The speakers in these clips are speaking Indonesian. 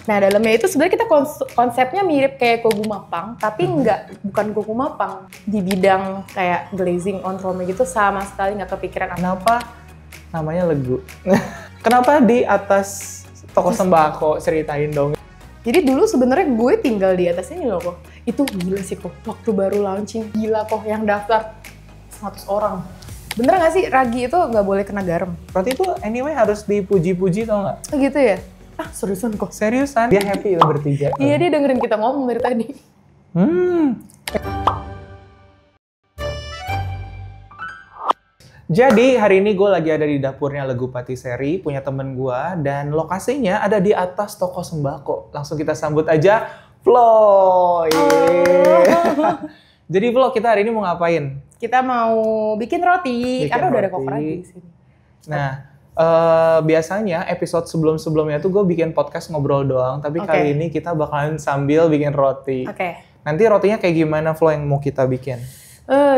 Nah, dalamnya itu sebenarnya kita konsepnya mirip kayak kogumapang, tapi bukan kogumapang. Di bidang kayak glazing on rome gitu sama sekali nggak kepikiran. Kenapa namanya Legu? Kenapa di atas toko sembako? Ceritain dong. Jadi dulu sebenarnya gue tinggal di atas ini loh kok. Itu gila sih kok, waktu baru launching. Gila kok yang daftar 100 orang. Bener nggak sih ragi itu nggak boleh kena garam? Berarti itu anyway harus dipuji-puji tau nggak? Oh gitu ya? Ah seriusan kok. Seriusan? Dia happy loh bertiga. Iya dia dengerin kita ngomong dari tadi. Jadi hari ini gue lagi ada di dapurnya Legu Patisserie, punya temen gue, dan lokasinya ada di atas toko sembako. Langsung kita sambut aja Flo. Jadi Flo, kita hari ini mau ngapain? Kita mau bikin roti, karena udah ada koper di sini. Nah, biasanya episode sebelum-sebelumnya tuh gue bikin podcast ngobrol doang, tapi kali ini kita bakalan sambil bikin roti. Nanti rotinya kayak gimana Flo yang mau kita bikin?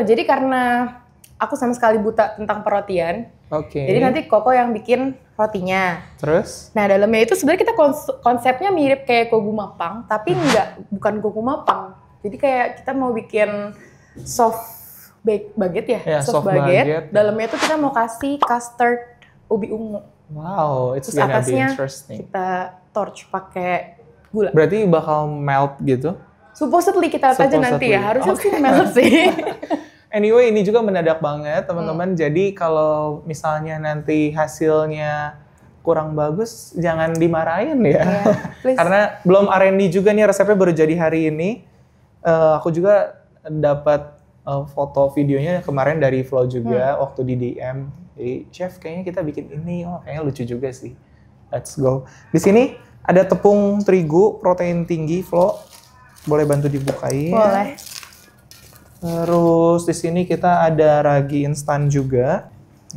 Jadi karena aku sama sekali buta tentang perotian. Jadi nanti Koko yang bikin rotinya. Terus? Nah, dalamnya itu sebenarnya kita konsepnya mirip kayak kogumapang, tapi bukan kogumapang. Jadi kayak kita mau bikin soft baguette ya? Soft baguette. Dalamnya itu kita mau kasih custard ubi ungu. Wow, it's terus gonna be atasnya interesting. Kita torch pakai gula. Berarti bakal melt gitu? Supposedly kita lihat aja nanti ya, harusnya sih melt sih. Anyway, ini juga mendadak banget teman-teman. Jadi kalau misalnya nanti hasilnya kurang bagus, jangan dimarahin ya. Karena belum R&D juga nih, resepnya baru jadi hari ini. Aku juga dapat foto videonya kemarin dari Flo juga waktu di DM. Jadi, chef kayaknya kita bikin ini, kayaknya lucu juga sih. Let's go. Di sini ada tepung terigu, protein tinggi, Flo. Boleh bantu dibukain? Boleh. Terus di sini kita ada ragi instan juga.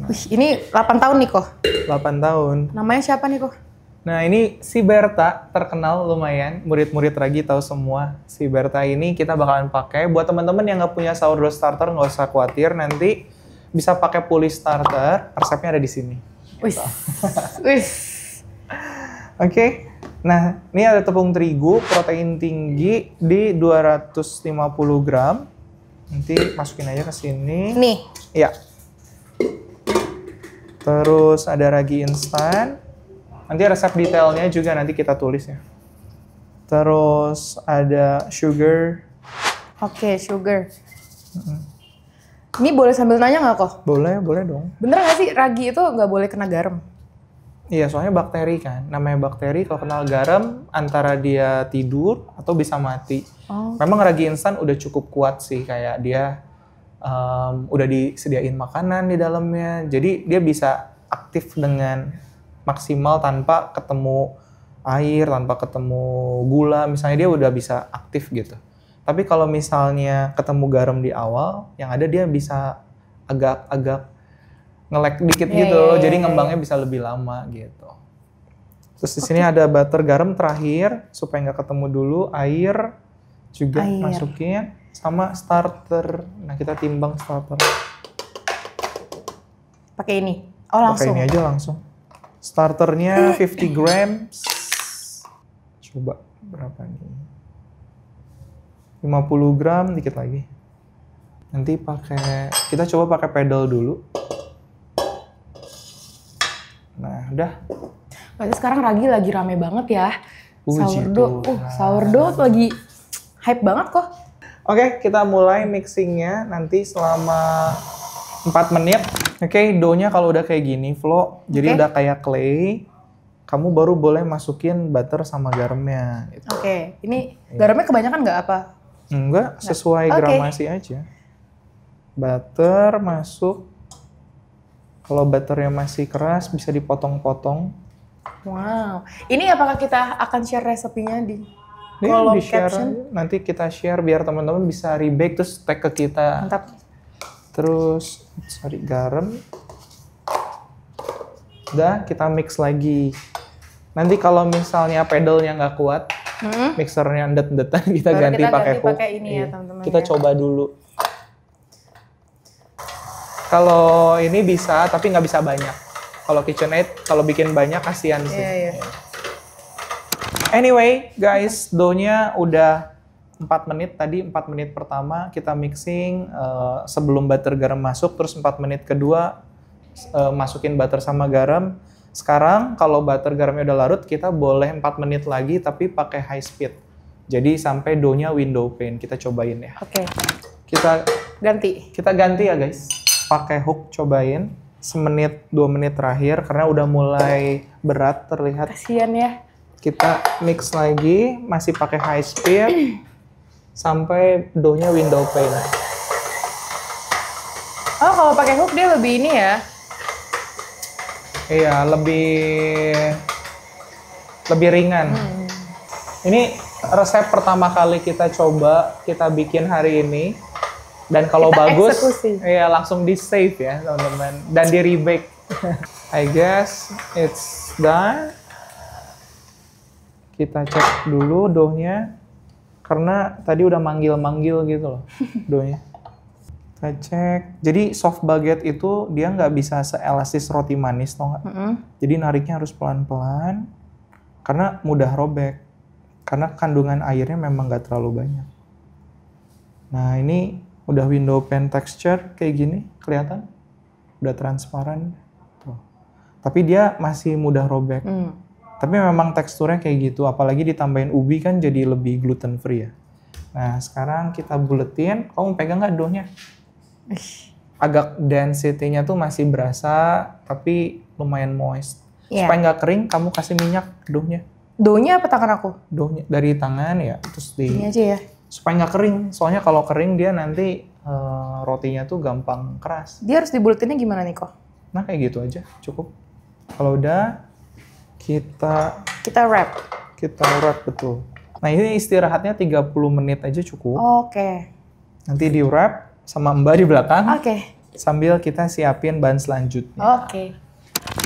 Wih, ini 8 tahun nih kok. 8 tahun. Namanya siapa nih kok? Nah ini si Berta, terkenal lumayan. Murid-murid ragi tahu semua. Si Berta ini kita bakalan pakai. Buat teman-teman yang nggak punya sourdough starter, nggak usah khawatir. Nanti bisa pakai puli starter. Resepnya ada di sini. Wih. Oke. Nah ini ada tepung terigu, protein tinggi di 250 gram. Nanti masukin aja ke sini. Nih. Iya. Terus ada ragi instan. Nanti resep detailnya juga nanti kita tulis ya. Terus ada sugar. Oke, sugar. Ini boleh sambil nanya nggak kok? Boleh dong. Bener nggak sih ragi itu nggak boleh kena garam? Iya, soalnya bakteri kan. Namanya bakteri kalau kenal garam antara dia tidur atau bisa mati. Memang ragi instan udah cukup kuat sih, kayak dia udah disediain makanan di dalamnya. Jadi dia bisa aktif dengan maksimal tanpa ketemu air, tanpa ketemu gula. Misalnya dia udah bisa aktif gitu. Tapi kalau misalnya ketemu garam di awal, yang ada dia bisa agak nge-lag dikit gitu, jadi ngembangnya bisa lebih lama gitu. Terus di sini ada butter garam terakhir supaya nggak ketemu dulu, air juga masukin sama starter. Nah kita timbang starter. Pakai ini? Oh langsung? Pakai ini aja langsung. Starternya 50 grams. Coba berapa nih? 50 gram, dikit lagi. Nanti kita coba pakai pedal dulu. Nah, udah. Berarti sekarang ragi lagi rame banget ya. Sourdough. Sourdough lagi hype banget kok. Oke, kita mulai mixingnya nanti selama 4 menit. Oke, dough-nya kalau udah kayak gini, Flo, jadi udah kayak clay, kamu baru boleh masukin butter sama garamnya. Gitu. Oke, ini garamnya kebanyakan nggak apa? Enggak, sesuai gramasi aja. Butter masuk. Kalau butternya masih keras, bisa dipotong-potong. Wow. Ini apakah kita akan share resepnya di kolom caption? Nanti kita share biar teman-teman bisa rebake terus tag ke kita. Mantap. Terus cari garam. Udah, kita mix lagi. Nanti kalau misalnya pedalnya nggak kuat, mixernya endet-endetan, kita ganti pakai hook. Ini ya, teman-teman. Kita coba dulu. Kalau ini bisa, tapi nggak bisa banyak. Kalau KitchenAid, kalau bikin banyak kasihan sih. Iya. Anyway, guys, doughnya udah 4 menit. Tadi 4 menit pertama kita mixing sebelum butter garam masuk, terus 4 menit kedua masukin butter sama garam. Sekarang kalau butter garamnya udah larut, kita boleh 4 menit lagi tapi pakai high speed. Jadi sampai doughnya window pane. Kita cobain ya. Oke. Kita ganti ya, guys. Pakai hook cobain. 1-2 menit terakhir karena udah mulai berat terlihat. Kasian ya. Kita mix lagi, masih pakai high speed sampai doughnya window pane. Oh, kalau pakai hook dia lebih ini ya? Iya, lebih ringan. Ini resep pertama kali kita coba, kita bikin hari ini. Dan kalau kita bagus, eksekusi. ya langsung di save ya teman-teman. Dan di rebake. I guess it's done. Kita cek dulu doughnya. Karena tadi udah manggil-manggil gitu loh doughnya. Kita cek. Jadi soft baguette itu dia nggak bisa seelastis roti manis, tau nggak? Jadi nariknya harus pelan-pelan. Karena mudah robek. Karena kandungan airnya memang nggak terlalu banyak. Nah ini udah window pane texture kayak gini, kelihatan? Udah transparan. Tuh. Tapi dia masih mudah robek. Tapi memang teksturnya kayak gitu, apalagi ditambahin ubi kan jadi lebih gluten free ya. Nah sekarang kita buletin, kamu pegang nggak doughnya? Agak density-nya tuh masih berasa, tapi lumayan moist. Yeah. Supaya nggak kering, kamu kasih minyak doughnya. Doughnya apa tangan aku? Doughnya dari tangan ya, terus di... Ini aja ya? Supaya nggak kering, soalnya kalau kering dia nanti rotinya tuh gampang keras. Dia harus dibuletinnya gimana nih kok? Nah kayak gitu aja, cukup. Kalau udah, kita wrap. Kita wrap, betul. Nah ini istirahatnya 30 menit aja cukup. Oke. Nanti di wrap sama Mbak di belakang. Oke. Sambil kita siapin bahan selanjutnya.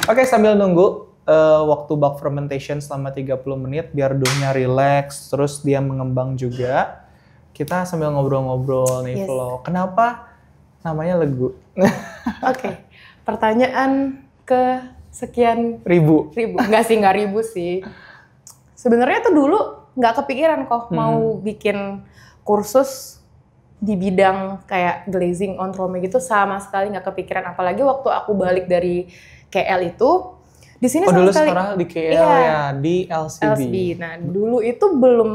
Oke, sambil nunggu waktu bak fermentation selama 30 menit biar doughnya relax, terus dia mengembang juga. Kita sambil ngobrol-ngobrol nih, Flo. Kenapa namanya Legu? Oke. Pertanyaan ke sekian ribu. Nggak ribu sih. Sebenarnya tuh dulu nggak kepikiran kok mau bikin kursus di bidang kayak glazing on rome gitu, sama sekali nggak kepikiran. Apalagi waktu aku balik dari KL itu, di sini sama dulu sekali. Sekolah di KL ya, di LCB. Nah dulu itu belum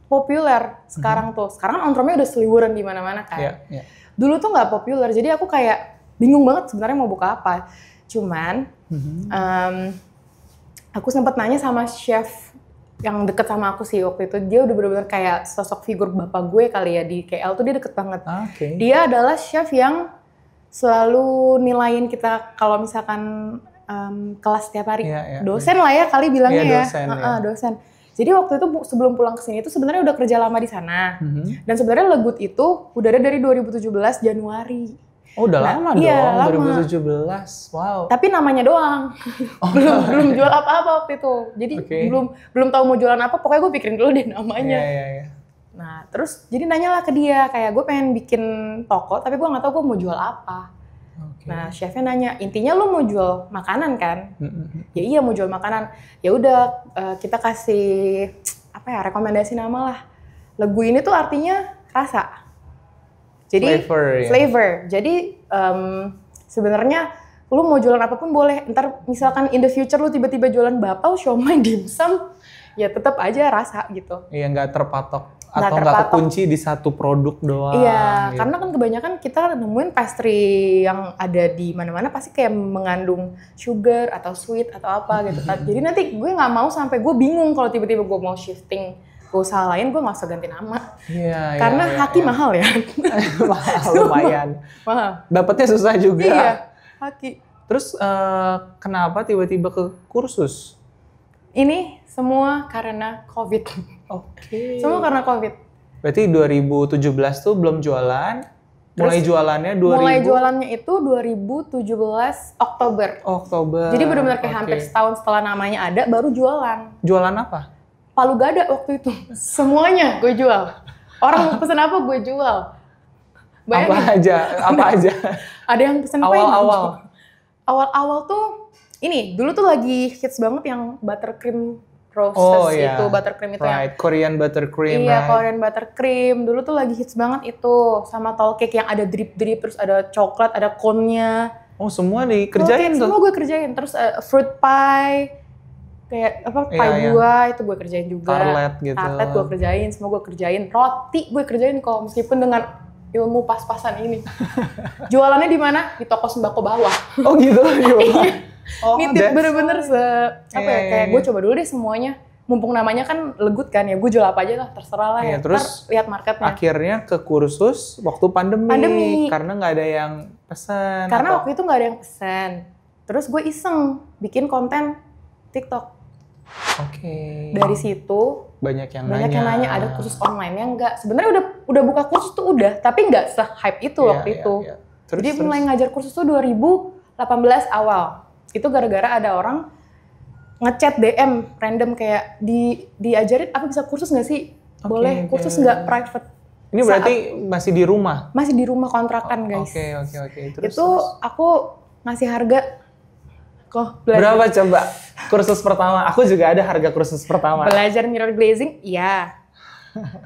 populer. Sekarang sekarang on rome udah seliweran di mana-mana kan. Yeah. Dulu tuh nggak populer, jadi aku kayak bingung banget sebenarnya mau buka apa. Cuman aku sempat nanya sama chef yang deket sama aku sih waktu itu. Dia udah benar-benar kayak sosok figur bapak gue kali ya di KL tuh, dia deket banget. Dia adalah chef yang selalu nilain kita kalau misalkan kelas setiap hari. Dosen lah ya kali bilangnya dosen. Jadi waktu itu sebelum pulang ke sini itu sebenarnya udah kerja lama di sana. Dan sebenarnya Legut itu udah ada dari 2017 Januari. Oh udah lama dong, iya, 2017. Wow. Tapi namanya doang. belum jual apa-apa waktu itu. Jadi belum tahu mau jualan apa, pokoknya gue pikirin dulu deh namanya. Iya. Nah, terus jadi nanyalah ke dia, kayak gue pengen bikin toko tapi gue nggak tahu gue mau jual apa. Nah, chefnya nanya, intinya lu mau jual makanan kan? Ya iya mau jual makanan. Ya udah kita kasih rekomendasi nama lah. Legu ini tuh artinya rasa. Jadi flavor. Jadi sebenarnya lu mau jualan apapun boleh. Ntar misalkan in the future lu tiba-tiba jualan bakpao, siomay, dimsum, ya tetap aja rasa gitu. Iya, nggak terpatok. Atau nggak kekunci di satu produk doang. Iya, gitu. Karena kan kebanyakan kita nemuin pastry yang ada di mana-mana pasti kayak mengandung sugar atau sweet atau apa gitu. Jadi nanti gue nggak mau sampai gue bingung kalau tiba-tiba gue mau shifting ke usaha lain, gue nggak usah ganti nama. Karena haki mahal ya. Mahal, lumayan. Mahal. Dapatnya susah juga. Iya, haki. Terus kenapa tiba-tiba ke kursus? Ini semua karena COVID. Semua karena COVID. Berarti 2017 tuh belum jualan. Mulai jualannya 2000? Mulai jualannya itu 2017 Oktober. Jadi benar-benar kayak hampir setahun setelah namanya ada baru jualan. Jualan apa? Palu gada waktu itu. Semuanya gue jual. Orang pesen apa gue jual. Bayangin. Apa aja? Ada yang pesen awal-awal. Awal-awal tuh ini, dulu tuh lagi hits banget yang buttercream Roasted itu buttercream itu yang Korean buttercream. Iya, Korean buttercream. Dulu tuh lagi hits banget itu, sama tall cake yang ada drip-drip, terus ada coklat, ada cone-nya. Oh, semua dikerjain tuh? Semua gue kerjain. Terus fruit pie, kayak pie buah itu gue kerjain juga. Tartlet gitu. Tartlet gue kerjain, semua gue kerjain. Roti gue kerjain kok, meskipun dengan ilmu pas-pasan ini. Jualannya di mana? Di toko sembako bawah. Oh gitu. Nitip bener-bener kayak gue coba dulu deh semuanya. Mumpung namanya kan legut kan ya, gue jual apa aja lah, terserah lah ya. Terus lihat marketnya. Akhirnya ke kursus waktu pandemi. Karena nggak ada yang pesan. Karena waktu itu nggak ada yang pesan. Terus gue iseng bikin konten TikTok. Oke. Dari situ banyak yang nanya ada kursus online yang enggak. Sebenarnya udah buka kursus tuh udah, tapi nggak se-hype itu waktu itu. Jadi mulai ngajar kursus tuh 2018 awal. Itu gara-gara ada orang ngechat DM random kayak diajarin apa bisa kursus nggak sih? Boleh kursus nggak private? Ini berarti masih di rumah? Masih di rumah kontrakan guys. Oke. Itu aku ngasih harga kok. Berapa coba kursus pertama? Aku juga ada harga kursus pertama. Belajar mirror glazing, iya.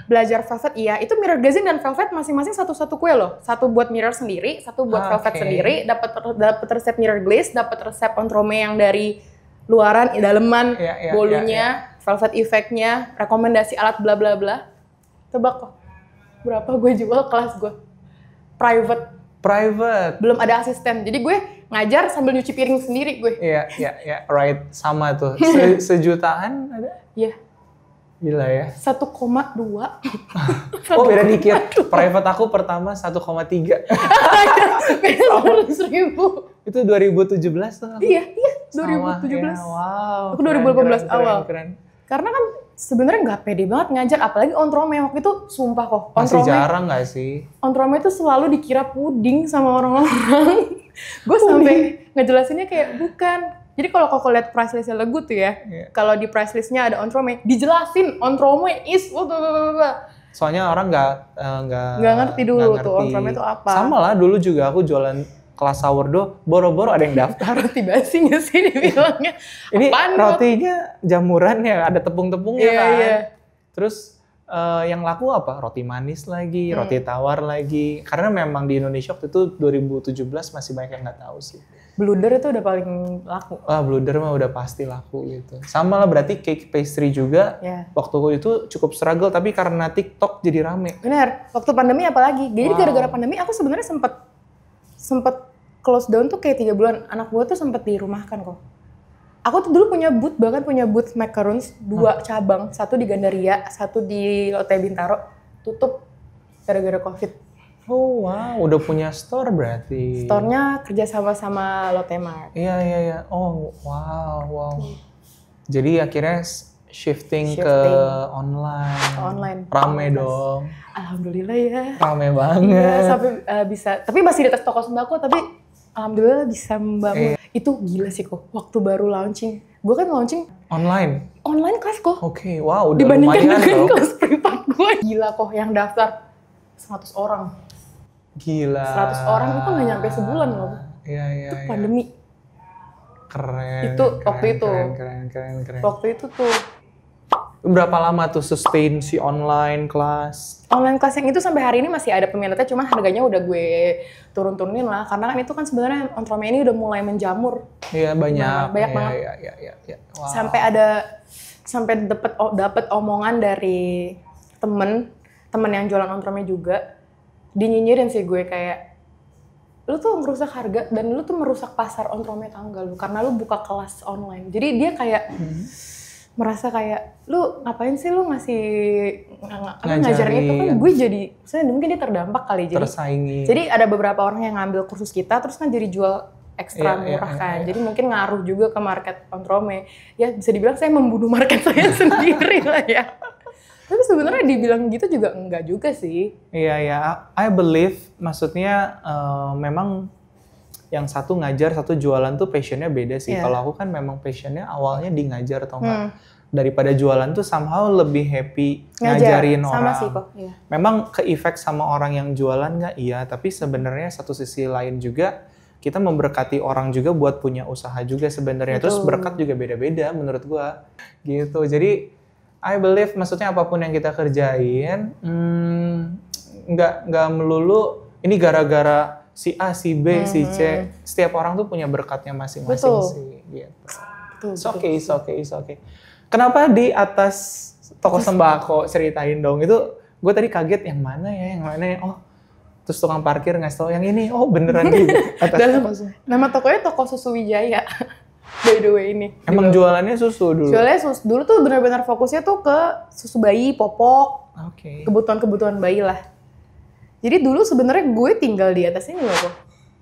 Belajar velvet, iya. Itu mirror glazing dan velvet masing-masing satu-satu kue loh. Satu buat mirror sendiri, satu buat velvet sendiri. Dapat resep mirror glaze, dapat resep ontrome yang dari luaran, daleman, bolunya, velvet effect-nya, rekomendasi alat bla bla bla. Tebak kok, berapa gue jual kelas gue? Private. Belum ada asisten. Jadi gue ngajar sambil nyuci piring sendiri gue. Iya, right. Sama tuh. Sejutaan ada? Iya. Gila ya. 1,2. Oh, beda dikit. Private aku pertama 1,3. Beda 100.000. Itu 2017 tuh. Iya, 2017. Wow. Aku 2018 awal. Keren. Karena kan sebenarnya nggak pede banget ngajar, apalagi ontrome waktu itu sumpah kok. Masih jarang nggak sih? Ontrome itu selalu dikira puding sama orang-orang. Gue sampai ngejelasinnya kayak bukan. Jadi kalau kau lihat price listnya Legut tuh ya, kalau di price listnya ada ontrome, dijelasin ontrome is Soalnya orang nggak ngerti dulu tuh ontrome itu apa. Sama lah dulu juga aku jualan kelas sourdough, boro-boro ada yang daftar. Roti basi nggak sih dibilangnya? Ini rotinya jamuran ya, ada tepung-tepungnya kan. Iya. Terus yang laku apa? Roti manis lagi, roti tawar lagi. Karena memang di Indonesia waktu itu 2017 masih banyak yang nggak tahu sih. Bluder itu udah paling laku. Bluder mah udah pasti laku gitu. Sama lah berarti cake pastry juga. Waktu itu cukup struggle, tapi karena TikTok jadi rame. Bener, waktu pandemi apalagi. Jadi gara-gara pandemi aku sebenarnya sempet close down tuh kayak 3 bulan. Anak gue tuh sempet dirumahkan kok. Aku tuh dulu punya booth macarons 2 cabang, satu di Gandaria, satu di Lotte Bintaro, tutup gara-gara COVID. Oh wow, udah punya store berarti. Store-nya kerja sama Lotte Mart. Iya. Oh wow. Jadi akhirnya shifting ke online. Rame dong. Alhamdulillah ya. Rame banget. Ya, sampai bisa, tapi masih di atas toko sembako, tapi alhamdulillah bisa membangun. Itu gila sih kok, waktu baru launching. Gue kan launching online kelas kok. Oke, wow, udah dibandingkan lumayan dengan kelas privat gue. Gila kok, yang daftar 100 orang. Gila. 100 orang itu nggak nyampe sebulan loh. Iya. Itu pandemi. Keren. Itu waktu itu. Keren. Waktu itu tuh. Berapa lama tuh sustain si online kelas? Online kelas yang itu sampai hari ini masih ada peminatnya, cuman harganya udah gue turun-turunin lah. Karena kan itu kan sebenarnya ontrome ini udah mulai menjamur. Iya, banyak banget. Iya. Wow. Sampai dapet omongan dari temen yang jualan ontrome juga. Dinyinyirin sih gue kayak, lu tuh merusak harga dan lu tuh merusak pasar ontrome, tau gak lu? Karena lu buka kelas online. Jadi dia kayak merasa kayak, lu ngapain sih lu ngajarin itu kan gue jadi, misalnya mungkin dia terdampak kali. Jadi tersaingi. Jadi ada beberapa orang yang ngambil kursus kita terus kan jadi jual ekstra murah kan. Jadi mungkin ngaruh juga ke market ontrome. Ya bisa dibilang saya membunuh market saya sendiri lah ya. Tapi sebenarnya dibilang gitu juga enggak juga sih. Iya. I believe, maksudnya memang yang satu ngajar, satu jualan tuh passionnya beda sih. Kalau aku kan memang passionnya awalnya di ngajar atau enggak. Daripada jualan tuh somehow lebih happy ngajarin orang. Sama sih kok. Iya. Memang ke-effect sama orang yang jualan nggak? Iya, tapi sebenarnya satu sisi lain juga kita memberkati orang juga buat punya usaha juga sebenarnya. Terus berkat juga beda-beda menurut gua gitu. Jadi I believe maksudnya apapun yang kita kerjain nggak melulu ini gara-gara si A, si B, si C. Setiap orang tuh punya berkatnya masing-masing sih gitu. It's okay. Kenapa di atas toko sembako ceritain dong? Itu gue tadi kaget yang mana ya? Oh, terus tukang parkir ngasih tau yang ini. Oh, beneran gitu. Nama tokonya Toko Susu Wijaya. By the way ini. Emang jualannya susu dulu? Jualannya susu. Dulu tuh benar-benar fokusnya tuh ke susu bayi, popok. Kebutuhan-kebutuhan bayi lah. Jadi dulu sebenarnya gue tinggal di atas ini loh kok.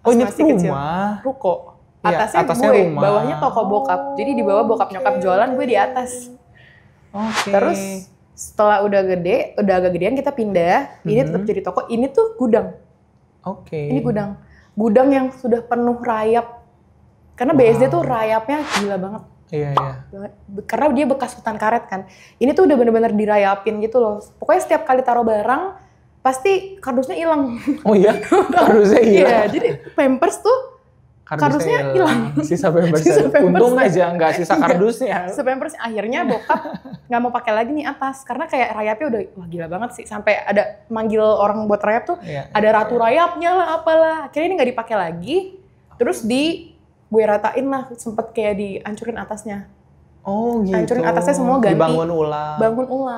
Oh, ini rumah? Ruko. Atasnya gue, rumah. Bawahnya toko bokap. Jadi di bawah bokap nyokap jualan, gue di atas. Terus setelah udah gede, udah agak gedean kita pindah. Ini tetap jadi toko. Ini tuh gudang. Ini gudang. Gudang yang sudah penuh rayap. Karena BSD tuh rayapnya gila banget. Iya. Karena dia bekas hutan karet kan. Ini tuh udah bener-bener dirayapin gitu loh. Pokoknya setiap kali taruh barang, pasti kardusnya hilang. Oh iya? Kardusnya hilang? Iya, jadi Pampers tuh kardusnya hilang. Sisa Pampers. Untung aja nggak sisa kardusnya. Sisa Pampers. Akhirnya bokap nggak mau pakai lagi nih atas. Karena kayak rayapnya udah wah gila banget sih. Sampai ada manggil orang buat rayap tuh. Ada ratu rayapnya lah apalah. Akhirnya ini nggak dipakai lagi. Terus gue ratain lah. Sempet kayak dihancurin atasnya. Oh gitu. Hancurin atasnya semua ganti. Bangun ulang.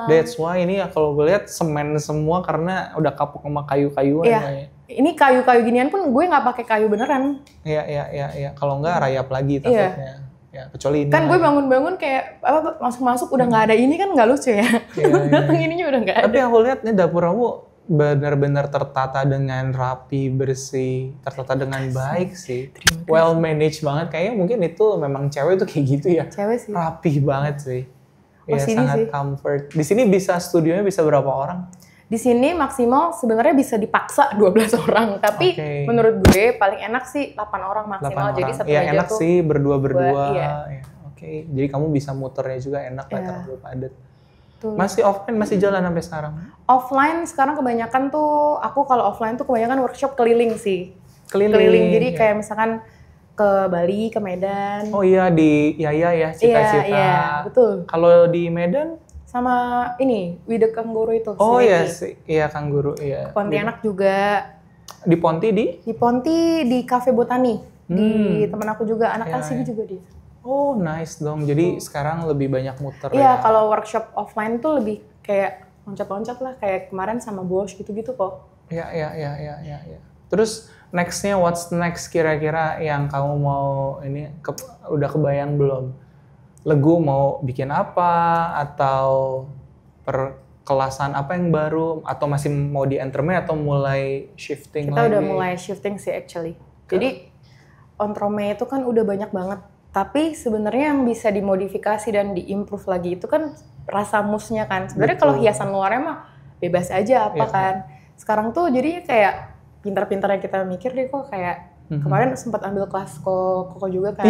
That's why ini ya kalau gue lihat semen semua karena udah kapok sama kayu-kayuan kayaknya. Ini kayu-kayu ginian pun gue nggak pakai kayu beneran. Iya. Kalau nggak rayap lagi takutnya. Ya kecuali ini. Kan gue bangun-bangun kayak masuk-masuk udah nggak ada ini kan nggak lucu ya. Datang ininya udah nggak ada. Tapi aku lihat nih dapur kamu benar-benar tertata dengan rapi, bersih, tertata dengan baik sih. Well managed banget. Kayaknya mungkin itu memang cewek tuh kayak gitu ya. Cewek sih. Rapi banget sih. Ya sangat comfort. Di sini studionya bisa berapa orang? Di sini maksimal sebenarnya bisa dipaksa 12 orang, tapi menurut gue paling enak sih 8 orang maksimal. 8 orang. Jadi satu meja enak tuh sih berdua. Jadi kamu bisa muternya juga enak lah terlalu padat. Masih offline, masih jalan sampai sekarang? Offline sekarang kebanyakan tuh, aku kalau offline tuh kebanyakan workshop keliling sih. Keliling. Jadi kayak misalkan ke Bali, ke Medan. Oh iya, di Yaya ya, Cita-Cita. Iya, betul. Kalau di Medan? Sama ini, Wide Kangguru itu. Oh iya, Kangguru. Iya. Pontianak juga. Di Ponti di? Di Ponti, di Cafe Botani. Di teman aku juga, anak LCB juga dia. Oh nice dong, jadi sekarang lebih banyak muter ya? Iya, kalau workshop offline tuh lebih kayak loncat-loncat lah, kayak kemarin sama Bosch gitu-gitu kok. Iya. Terus what's next kira-kira yang kamu mau udah kebayang belum? Legu mau bikin apa, atau perkelasan apa yang baru, atau masih mau di entertain atau mulai shifting lagi? Kita udah mulai shifting sih actually. Jadi Ontrome itu kan udah banyak banget. Tapi sebenarnya yang bisa dimodifikasi dan diimprove lagi itu kan rasa musnya kan. Sebenarnya kalau hiasan luarnya mah bebas aja kan. Sekarang tuh jadi kayak pintar-pintar yang kita mikir deh kok kayak kemarin sempat ambil kelas koko juga kan.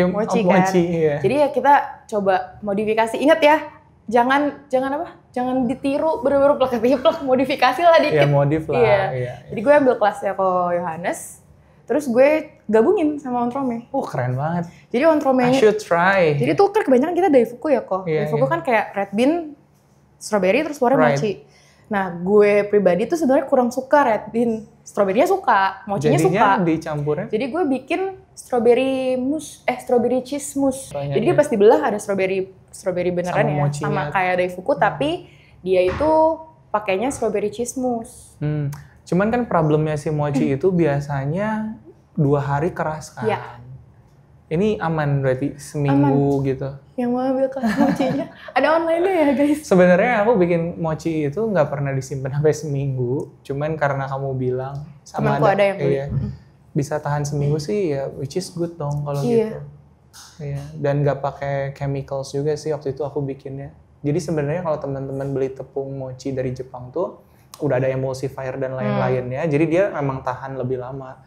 Mochi kan. Jadi ya kita coba modifikasi. Ingat ya, jangan ditiru bener-bener plak-plak, modifikasi lah dikit. Iya, modif lah. Iya. Jadi gue ambil kelasnya Ko Yohanes. Terus gue gabungin sama Ontrome. Keren banget. Jadi Ontrome-nya, I should try. Jadi tuh kan kebanyakan kita Daifuku ya kok. Daifuku kan kayak red bean, strawberry, terus warna mochi. Nah gue pribadi tuh sebenarnya kurang suka red bean. Strawberry-nya suka, mochinya suka. Jadinya dicampurnya? Jadi gue bikin strawberry cheese mousse. Jadi dia pas dibelah ada strawberry beneran sama sama kayak Daifuku, tapi dia itu pakainya strawberry cheese mousse. Cuman kan problemnya si mochi itu biasanya 2 hari keras kan. Iya. Ini aman berarti seminggu gitu. Yang mau ambil kelas mochinya ada online-nya ya guys. Sebenarnya aku bikin mochi itu nggak pernah disimpan sampai seminggu. Cuman karena kamu bilang sama temanku ada yang beli. Bisa tahan seminggu sih ya, which is good dong kalau gitu. Iya. Dan nggak pakai chemicals juga sih waktu itu aku bikinnya. Jadi sebenarnya kalau teman-teman beli tepung mochi dari Jepang tuh udah ada emulsifier dan lain-lainnya, jadi dia memang tahan lebih lama.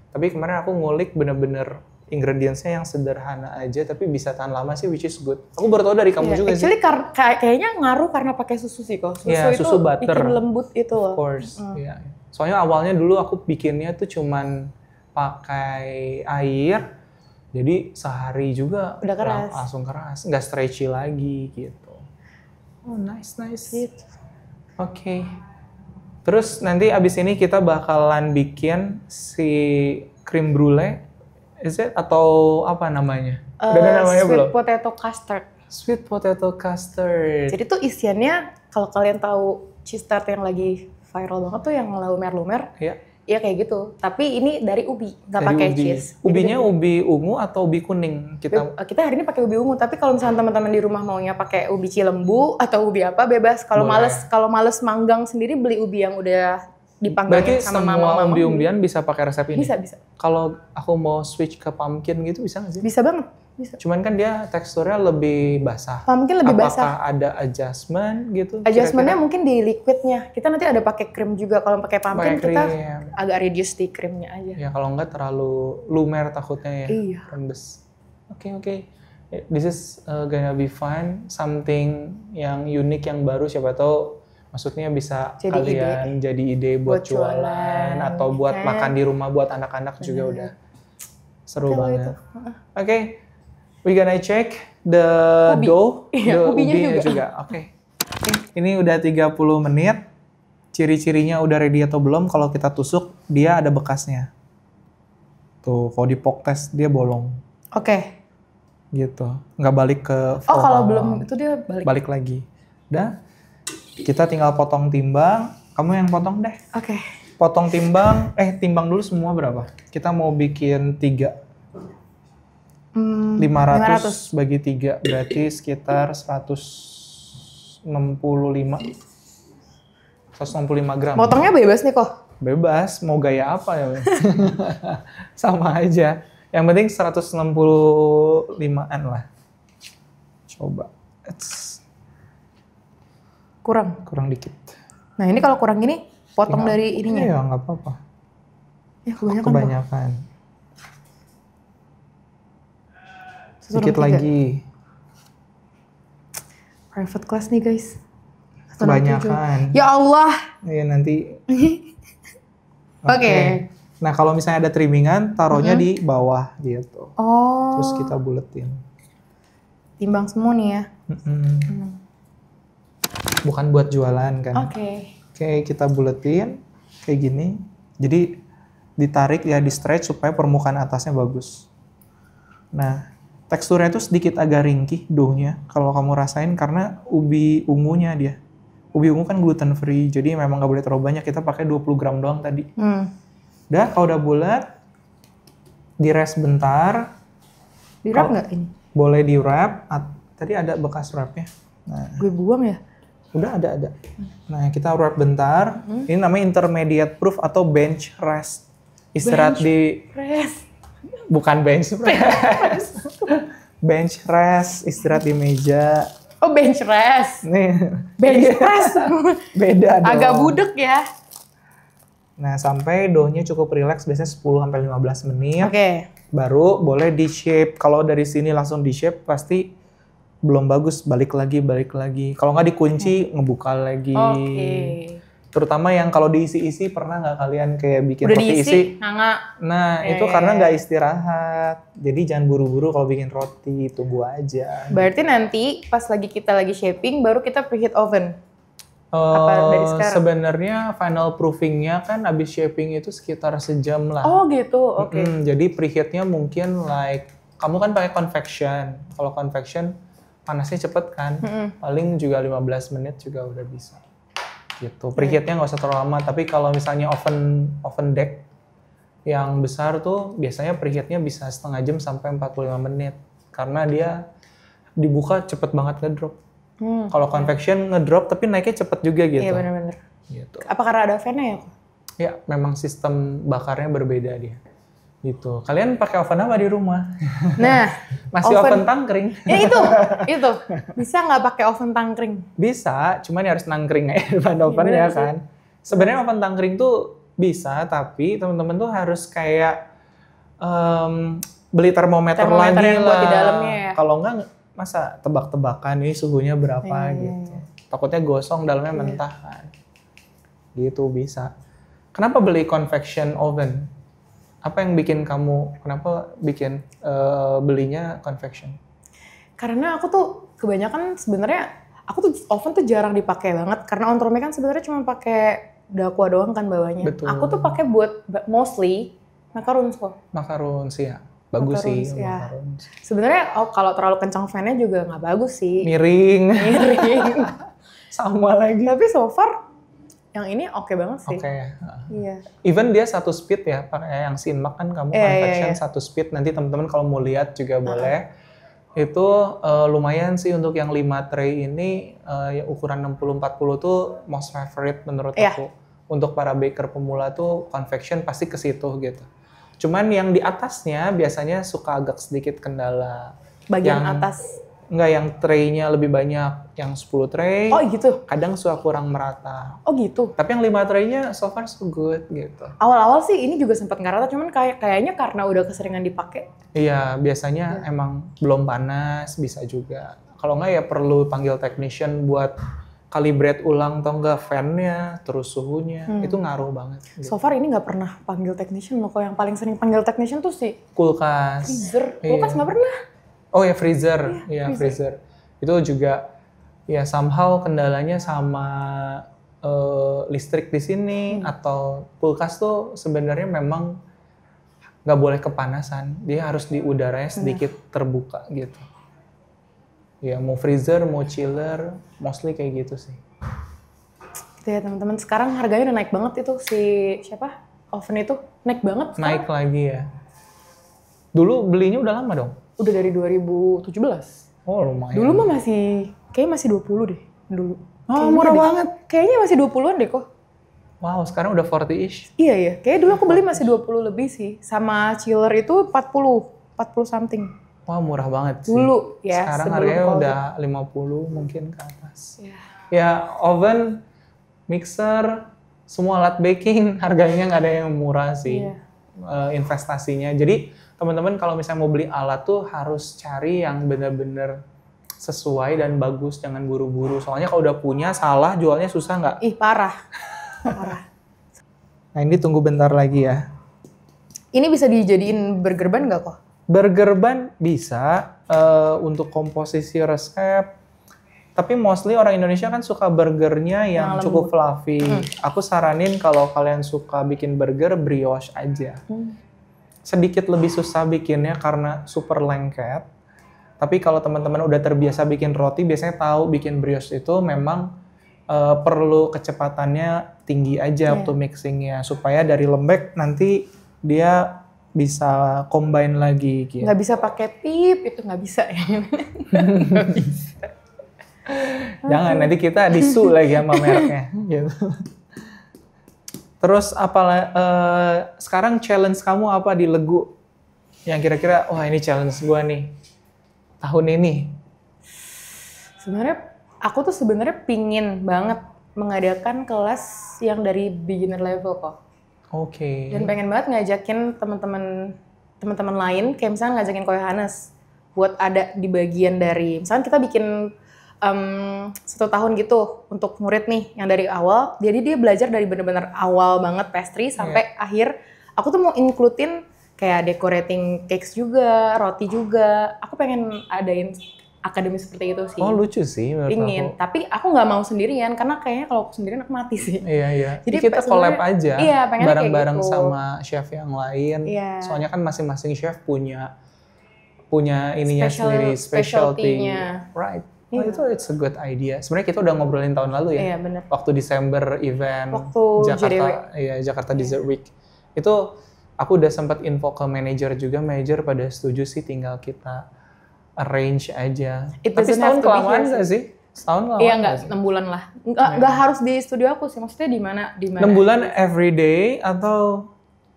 Tapi kemarin aku ngulik bener-bener ingredientsnya yang sederhana aja, tapi bisa tahan lama sih, which is good. Aku baru tahu dari kamu juga sih. Kayaknya ngaruh karena pakai susu sih kok. Susu butter. Bikin lembut itu loh. Of course, Soalnya awalnya dulu aku bikinnya tuh cuman pakai air, jadi sehari juga udah keras. Langsung keras, nggak stretchy lagi gitu. Oh nice. Gitu. Oke. Terus nanti abis ini kita bakalan bikin si cream brulee, atau apa namanya? Udah ada namanya belum? Sweet potato custard. Sweet potato custard. Jadi tuh isiannya, kalau kalian tahu cheese tart yang lagi viral banget tuh yang lumer-lumer. Iya. Iya kayak gitu. Tapi ini dari ubi, nggak pakai cheese. Ubinya ubi ungu atau ubi kuning? Kita hari ini pakai ubi ungu. Tapi kalau misalnya teman-teman di rumah maunya pakai ubi cilembu atau ubi apa, bebas. Kalau males manggang sendiri, beli ubi yang udah dipanggangin sama mama. Berarti semua umbi-umbian bisa pakai resep ini? Bisa. Kalau aku mau switch ke pumpkin gitu bisa nggak sih? Bisa banget. Bisa. Cuman kan dia teksturnya lebih basah. Pumpkin lebih basah. Apakah ada adjustment gitu? Adjustmentnya mungkin di liquidnya. Kita nanti ada pakai krim juga. Kalau pakai pumpkin kita agak reduce di krimnya aja. Ya kalau nggak terlalu lumer takutnya ya. Iya. Rembes. Oke. This is gonna be fun. Something yang unik, yang baru. Siapa tahu maksudnya bisa jadi ide buat jualan atau buat makan di rumah buat anak-anak juga udah seru banget. Oke. We gonna check the dough, ubinya juga. Oke. Ini udah 30 menit. Ciri-cirinya udah ready atau belum, kalau kita tusuk, dia ada bekasnya. Tuh, kalau di poke test dia bolong. Oke. Gitu. Nggak balik ke Oh, kalau belum itu dia balik lagi. Udah. Kita tinggal potong timbang. Kamu yang potong deh. Oke. Potong timbang. Timbang dulu semua berapa? Kita mau bikin 3. 500 bagi 3 berarti sekitar 165 gram. Potongnya bebas nih kok? Bebas, mau gaya apa ya? Sama aja. Yang penting 165-an lah. Coba. Kurang dikit. Nah ini kalau kurang gini, potong dari ininya? Iya, nggak apa-apa. Ya kebanyakan. Sedikit lagi. Private class nih guys. Kebanyakan. Ya Allah. Iya nanti. Oke. Nah kalau misalnya ada trimmingan, taruhnya di bawah gitu. Oh. Terus kita buletin. Timbang semua nih ya. Bukan buat jualan kan. Oke, kita buletin kayak gini. Jadi ditarik ya, di stretch supaya permukaan atasnya bagus. Nah. Teksturnya itu sedikit agak ringkih doughnya kalau kamu rasain karena ubi ungunya dia. Ubi ungu kan gluten free, jadi memang nggak boleh terlalu banyak. Kita pakai 20 gram doang tadi. Udah, kalau udah bulat, di-rest bentar. Di-wrap nggak ini? Boleh di-wrap. Tadi ada bekas wrapnya. Nah. Gue buang ya? Udah ada. Nah, kita wrap bentar. Ini namanya intermediate proof atau bench rest. Istirahat Bukan bench press. Bench rest, istirahat di meja. Oh, bench rest. Nih. Bench press. Beda dong. Agak budek ya. Nah, sampai doughnya cukup relax, biasanya 10-15 menit. Oke. Baru boleh di shape. Kalau dari sini langsung di shape pasti belum bagus, balik lagi. Kalau nggak dikunci, ngebuka lagi. Oke. Terutama yang kalau diisi-isi, pernah nggak kalian kayak bikin udah roti isi? Nah, itu karena nggak istirahat. Jadi jangan buru-buru kalau bikin roti, tunggu aja. Berarti nanti pas kita lagi shaping, baru kita preheat oven? Apa dari sekarang? Sebenarnya final proofingnya kan abis shaping itu sekitar sejam lah. Oh gitu, oke. Jadi preheatnya mungkin kamu kan pakai convection. Kalau convection panasnya cepet kan, paling juga 15 menit juga udah bisa. Gitu. Preheatnya nggak usah terlalu lama, tapi kalau misalnya oven deck yang besar tuh biasanya preheatnya bisa setengah jam sampai 45 menit karena dia dibuka cepet banget ngedrop. Kalau convection ngedrop tapi naiknya cepet juga gitu. Iya benar-benar. Gitu. Apa karena ada ovennya ya? Ya, memang sistem bakarnya berbeda dia. Gitu. Kalian pakai oven apa di rumah? Nah, masih oven tangkring. Ya itu. Bisa nggak pakai oven tangkring? Bisa, cuman harus nangkring ya depan ovennya kan. Sebenarnya oven tangkring tuh bisa, tapi teman-teman tuh harus kayak beli termometer lagi yang lah. Buat di dalamnya ya. Kalau enggak, masa tebak-tebakan ini suhunya berapa gitu. Takutnya gosong, dalamnya mentah kan. Gitu bisa. Kenapa beli convection oven? Apa yang bikin kamu, kenapa bikin belinya convection? Karena aku tuh kebanyakan sebenarnya aku tuh oven tuh jarang dipakai banget karena ontome kan sebenarnya cuma pakai dakwa doang kan bawahnya. Betul. Aku tuh pakai buat mostly macarons kok. Macarons ya. Bagus macarons, sih ya. macarons. Sebenarnya kalau terlalu kencang fan-nya juga nggak bagus sih. Miring. Sama lagi. Tapi so far yang ini oke banget sih. Oke. Iya. Even dia satu speed ya, pakai yang Sinmak kan kamu convection satu speed. Nanti teman-teman kalau mau lihat juga boleh. Itu lumayan sih untuk yang 5 tray ini ukuran 60-40 tuh most favorite menurut aku. Untuk para baker pemula tuh convection pasti ke situ gitu. Cuman yang di atasnya biasanya suka agak sedikit kendala. Bagian atas? Enggak, yang tray-nya lebih banyak. Yang 10 tray, oh gitu? Kadang suka kurang merata. Oh gitu? Tapi yang 5 tray-nya so far so good gitu. Awal-awal sih ini juga sempat nggak rata, cuman kayaknya karena udah keseringan dipakai. Iya, biasanya emang belum panas, bisa juga. Kalau nggak ya perlu panggil technician buat calibrate ulang atau enggak fan-nya, terus suhunya, itu ngaruh banget. Gitu. So far ini nggak pernah panggil technician loh, kok yang paling sering panggil technician tuh sih kulkas. Freezer, kulkas nggak pernah. Oh ya freezer, freezer. Itu juga ya somehow kendalanya sama listrik di sini atau kulkas tuh sebenarnya memang nggak boleh kepanasan, dia harus di udaranya sedikit terbuka gitu. Ya mau freezer, mau chiller, mostly kayak gitu sih. Gitu ya teman-teman, sekarang harganya udah naik banget itu si oven itu naik banget sekarang. Naik lagi ya. Dulu belinya udah lama dong? Udah dari 2017. Oh lumayan. Dulu mah kayaknya masih 20 deh dulu. Oh murah banget. Kayaknya masih 20-an deh kok. Wow, sekarang udah 40-ish. Iya ya, kayaknya dulu aku beli masih 20 lebih sih. Sama chiller itu 40 something. Wah murah banget sih. Dulu ya. Sekarang harganya udah 50 mungkin ke atas. Ya oven, mixer, semua alat baking harganya nggak ada yang murah sih. Investasinya. Jadi teman-teman kalau misalnya mau beli alat tuh harus cari yang benar-benar sesuai dan bagus, jangan buru-buru. Soalnya kalau udah punya salah jualnya susah nggak? Ih parah. Parah. Nah ini tunggu bentar lagi ya. Ini bisa dijadiin burger bun nggak kok? Burger bun bisa untuk komposisi resep. Tapi mostly orang Indonesia kan suka burgernya yang cukup fluffy. Aku saranin kalau kalian suka bikin burger, brioche aja. Sedikit lebih susah bikinnya karena super lengket. Tapi kalau teman-teman udah terbiasa bikin roti, biasanya tahu bikin brioche itu memang perlu kecepatannya tinggi aja untuk mixingnya. Supaya dari lembek nanti dia bisa combine lagi gitu. Nggak bisa pakai tip, itu nggak bisa ya. Nggak bisa. Jangan, nanti kita disu lagi sama mereknya. Gitu. Terus sekarang challenge kamu apa di Legu? Yang kira-kira, wah ini challenge gue nih tahun ini. Sebenarnya aku tuh pingin banget mengadakan kelas yang dari beginner level kok. Oke. Dan pengen banget ngajakin teman-teman lain, kayak misalnya ngajakin Ko Johannes buat ada di bagian dari, misalnya kita bikin 1 tahun gitu untuk murid nih yang dari awal, jadi dia belajar dari bener-bener awal banget pastry sampai akhir. Aku tuh mau includein kayak decorating cakes juga, roti juga. Aku pengen adain akademi seperti itu sih. Oh lucu sih menurut Pingin, aku. tapi aku nggak mau sendirian karena kayaknya kalau aku sendirian aku mati sih. Iya. Jadi kita collab aja, bareng-bareng gitu. sama chef yang lain. Iya. Soalnya kan masing-masing chef punya ininya sendiri, specialty-nya. Right. Oh, itu it's a good idea. Sebenarnya kita udah ngobrolin tahun lalu ya. Iya, bener. Waktu Desember event Jakarta Dessert Week. Itu aku udah sempat info ke manajer juga, manajer pada setuju sih, tinggal kita arrange aja. Tapi setahun kelamaan nggak sih? Setahun kelamaan. Iya, nggak 6 bulan lah. Nggak harus di studio aku sih. Maksudnya di mana? 6 bulan every day atau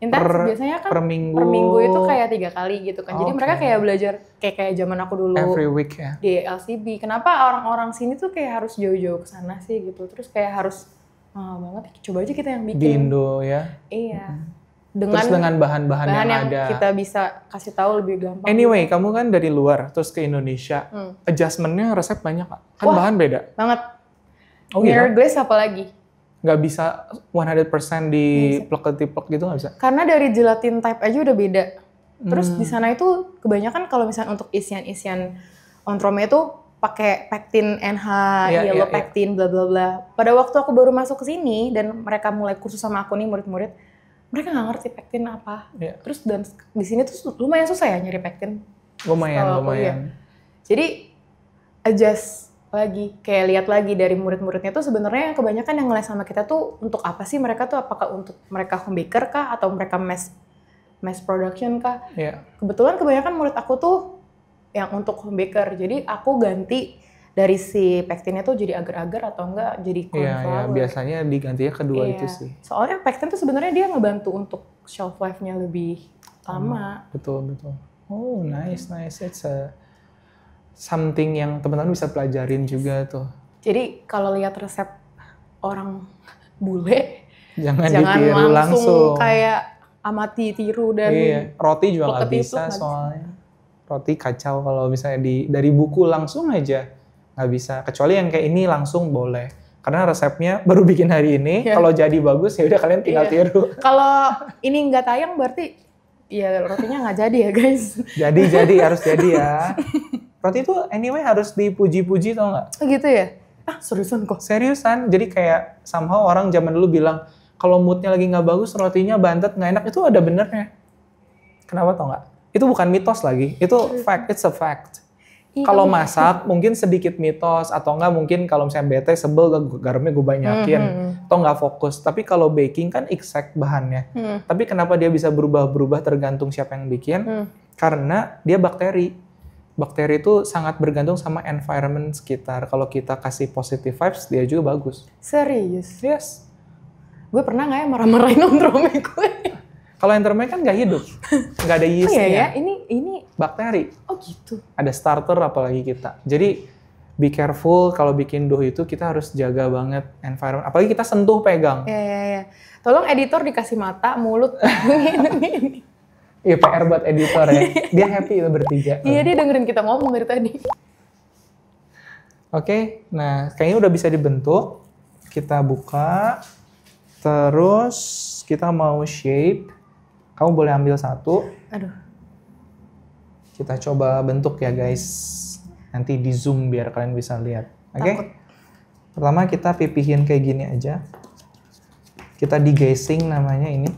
biasanya kan per minggu itu kayak 3 kali gitu kan. Jadi mereka kayak belajar kayak zaman aku dulu. Every week ya. Di LCB. Kenapa orang-orang sini tuh kayak harus jauh-jauh ke sana sih gitu. Terus kayak harus mahal banget. Coba aja kita yang bikin. Di Indo ya. Iya. Terus dengan bahan-bahan yang ada. Kita bisa kasih tahu lebih gampang. Anyway, kamu kan dari luar terus ke Indonesia. Adjustment-nya resep banyak Kak? Kan bahan beda. Banget. Oh Mirror glaze apa lagi? nggak bisa 100% diplek-tiplek gitu nggak bisa? Karena dari gelatin type aja udah beda. Terus di sana itu kebanyakan kalau misalnya untuk isian ontrome itu pakai pektin NH, yellow pektin, bla bla bla. Pada waktu aku baru masuk ke sini dan mereka mulai kursus sama aku nih murid-murid, mereka nggak ngerti pektin apa. Terus dan di sini tuh lumayan susah ya nyari pektin. Lumayan. Jadi adjust lagi, kayak lihat lagi dari murid-muridnya tuh sebenarnya kebanyakan yang ngeles sama kita tuh untuk apa sih mereka tuh, apakah untuk mereka home baker kah atau mereka mass production kah? Kebetulan kebanyakan murid aku tuh yang untuk home baker, jadi aku ganti dari si pektinnya tuh jadi agar-agar atau enggak jadi cornflower. Biasanya digantinya kedua itu sih. Soalnya pektin tuh sebenarnya dia ngebantu untuk shelf life-nya lebih lama. Betul. Oh, nice. It's something yang teman-teman bisa pelajarin juga tuh. Jadi kalau lihat resep orang bule, jangan ditiru langsung kayak amati tiru dan roti juga nggak bisa soalnya. Roti kacau kalau misalnya dari buku langsung aja nggak bisa. Kecuali yang kayak ini langsung boleh. Karena resepnya baru bikin hari ini. Kalau jadi bagus ya udah kalian tinggal tiru. Kalau ini nggak tayang berarti ya rotinya nggak jadi ya guys. Jadi harus jadi ya. Roti itu anyway harus dipuji-puji tau nggak? Gitu ya? Seriusan kok? Seriusan. Jadi kayak somehow orang zaman dulu bilang kalau moodnya lagi nggak bagus, rotinya bantet nggak enak, itu ada benernya. Kenapa tau nggak? Itu bukan mitos lagi, itu fact, it's a fact. Kalau masak mungkin sedikit mitos atau nggak mungkin kalau misalnya bete sebel garamnya gue banyakin atau nggak fokus. Tapi kalau baking kan exact bahannya. Tapi kenapa dia bisa berubah-berubah tergantung siapa yang bikin? Karena dia bakteri. Bakteri itu sangat bergantung sama environment sekitar. Kalau kita kasih positive vibes, dia juga bagus. Serius? Yes. Gue pernah nggak ya marah-marahin ontrome gue? Kalau ontrome kan nggak hidup, nggak ada yeastnya. Oh iya ya, ini bakteri. Oh gitu. Ada starter apalagi kita. Jadi be careful kalau bikin dough itu kita harus jaga banget environment. Apalagi kita sentuh pegang. Iya. Tolong editor dikasih mata, mulut. Iya PR buat editor ya. Dia happy itu bertiga. Iya dia dengerin kita ngomong dari tadi. Oke, nah kayaknya udah bisa dibentuk. Kita buka. Terus kita mau shape. Kamu boleh ambil satu. Aduh. Kita coba bentuk ya guys. Nanti di zoom biar kalian bisa lihat. Oke? Pertama kita pipihin kayak gini aja. Kita digasing namanya ini.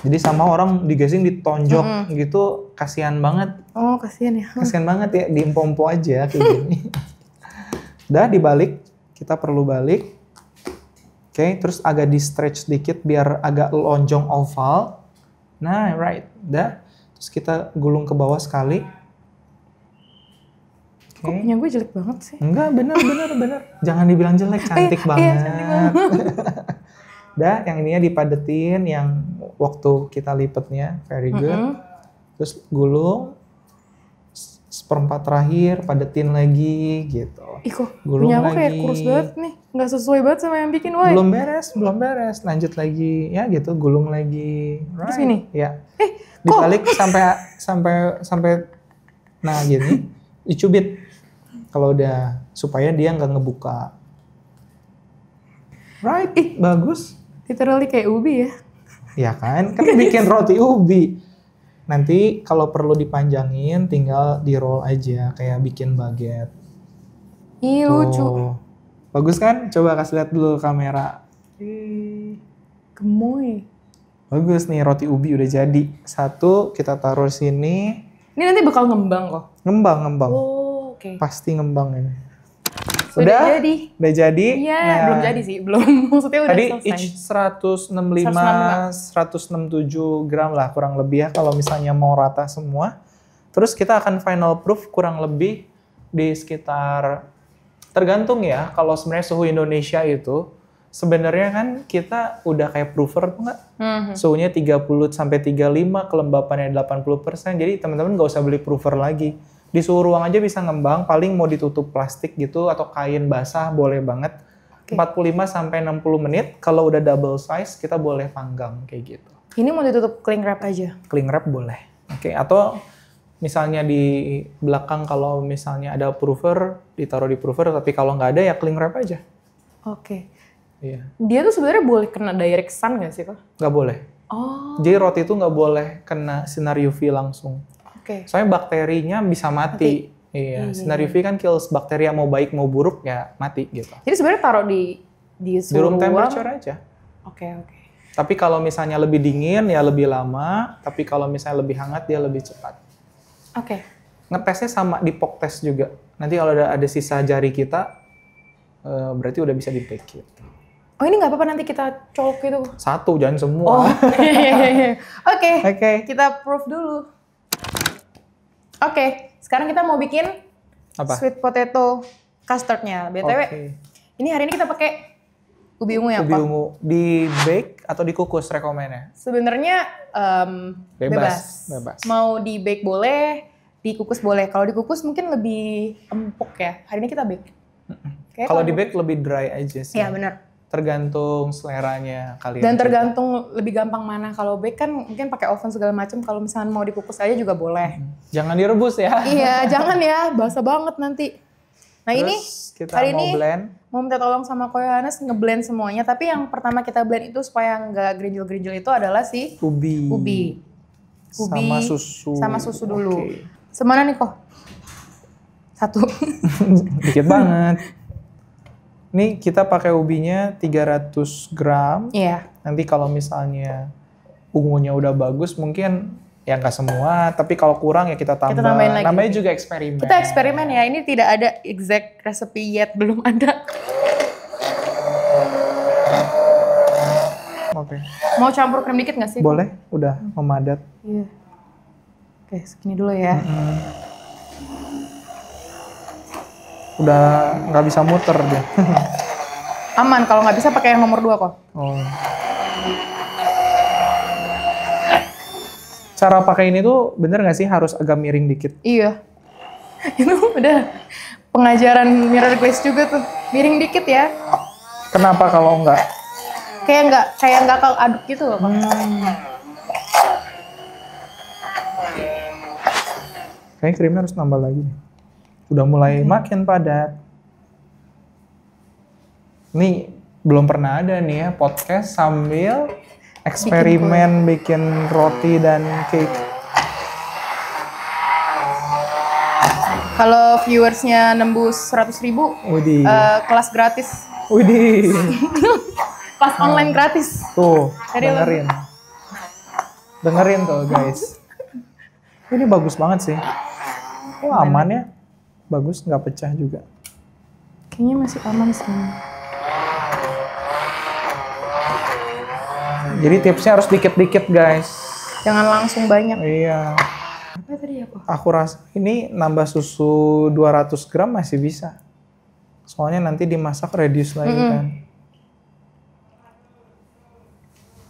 Jadi sama orang digasing ditonjok gitu, kasihan banget. Oh kasihan ya. Kasihan banget ya, diempompo aja kayak gini. Udah dibalik, kita perlu balik. Oke, terus agak di stretch dikit biar agak lonjong oval. Nah, right. Udah. Terus kita gulung ke bawah sekali. Kok punya gue jelek banget sih? Enggak, bener. Jangan dibilang jelek, cantik banget. Iya, cantik banget. Udah, yang ininya dipadetin, yang waktu kita lipetnya, very good. Terus gulung, seperempat terakhir, padetin lagi, gitu. Kok punya aku kayak kurus banget nih, nggak sesuai banget sama yang bikin, woy. Belum beres, lanjut lagi, ya gitu, gulung lagi. Right. Terus ini? Ya. Dibalik sampai, nah gini, dicubit. Kalau udah, supaya dia nggak ngebuka. Right, bagus. Literally kayak ubi ya. Ya kan bikin roti ubi. Nanti kalau perlu dipanjangin tinggal di roll aja kayak bikin baguette. Ih lucu. Bagus kan? Coba kasih lihat dulu kamera. Gemoy. Bagus nih roti ubi udah jadi. Satu kita taruh sini. Ini nanti bakal ngembang kok. Ngembang. Oh, oke. Pasti ngembang ini. Udah jadi. Iya, nah, belum jadi sih, belum. Maksudnya udah tadi selesai. Tadi each 167 gram lah kurang lebih ya kalau misalnya mau rata semua. Terus kita akan final proof kurang lebih di sekitar, tergantung ya, kalau sebenarnya suhu Indonesia itu sebenarnya kan kita udah kayak proofer tuh nggak? Suhunya 30 sampai 35, kelembapannya 80%. Jadi teman-teman nggak usah beli proofer lagi. Di suhu ruang aja bisa ngembang, paling mau ditutup plastik gitu atau kain basah boleh banget. 45 sampai 60 menit, kalau udah double size kita boleh panggang kayak gitu. Ini mau ditutup cling wrap aja? Cling wrap boleh. Oke, atau misalnya di belakang kalau misalnya ada proofer, ditaruh di proofer, tapi kalau nggak ada ya cling wrap aja. Oke. Iya. Dia tuh sebenarnya boleh kena direct sun nggak sih kok? Nggak boleh. Oh. Jadi roti itu nggak boleh kena sinar UV langsung. Oke. Soalnya bakterinya bisa mati. Iya. Sinar UV kan kills bakteri yang mau baik mau buruk ya mati gitu. Jadi sebenarnya taruh di room temperature aja. Oke. Tapi kalau misalnya lebih dingin ya lebih lama. Tapi kalau misalnya lebih hangat dia lebih cepat. Oke. Ngetesnya sama di pok test juga. Nanti kalau ada sisa jari kita, berarti udah bisa di bake gitu. Oh ini nggak apa-apa nanti kita colok gitu? Satu, jangan semua. Oh. Oke. Kita proof dulu. Oke. Sekarang kita mau bikin apa? Sweet potato custardnya. BTW, ini hari ini kita pakai ubi ungu ya, Pak? Ubi ungu. Di bake atau dikukus rekomennya? Sebenarnya bebas. Mau di bake boleh, dikukus boleh. Kalau dikukus mungkin lebih empuk ya. Hari ini kita bake. Kalau di bake lebih dry aja sih. Iya benar. Tergantung seleranya kalian. Dan tergantung lebih gampang mana. Kalau bake kan mungkin pakai oven segala macam. Kalau misalnya mau dikukus aja juga boleh. Jangan direbus ya. Iya, jangan ya. Basah banget nanti. Nah terus ini kita hari mau ini blend. Mau minta tolong sama Ko Yohanes ngeblend semuanya. Tapi yang pertama kita blend itu supaya nggak gerinjil-gerinjil itu adalah si ubi. Sama susu dulu. Okay. Semana nih kok? 1. Dikit banget. Nih kita pakai ubinya 300 gram. Iya. Nanti kalau misalnya ungunya udah bagus mungkin ya nggak semua. Tapi kalau kurang ya kita tambah. Kita tambahin lagi. Namanya juga eksperimen. Kita eksperimen ya. Ini tidak ada exact recipe yet. Belum ada. Oke. Mau campur krim dikit nggak sih? Boleh. Udah memadat. Iya. Oke segini dulu ya. Udah nggak bisa muter deh. Aman, kalau nggak bisa pakai yang nomor 2 kok. Oh. Cara pakai ini tuh bener nggak sih harus agak miring dikit? Iya. Itu udah pengajaran Mirror Glaze juga tuh. Miring dikit ya. Kenapa kalau nggak? Kayak nggak aduk gitu loh. Kayaknya krimnya harus nambah lagi nih. Udah mulai makin padat. Nih belum pernah ada nih ya podcast sambil eksperimen bikin roti dan cake. Kalau viewersnya nembus 100.000, kelas gratis. Widih. Kelas online gratis. Tuh, dengerin tuh guys. Ini bagus banget sih. Oh, aman ya. Bagus, nggak pecah juga. Kayaknya masih aman sih. Jadi tipsnya harus dikit-dikit guys. Jangan langsung banyak. Iya. Apa tadi aku? Aku rasa ini nambah susu 200 gram masih bisa. Soalnya nanti dimasak reduce lagi kan.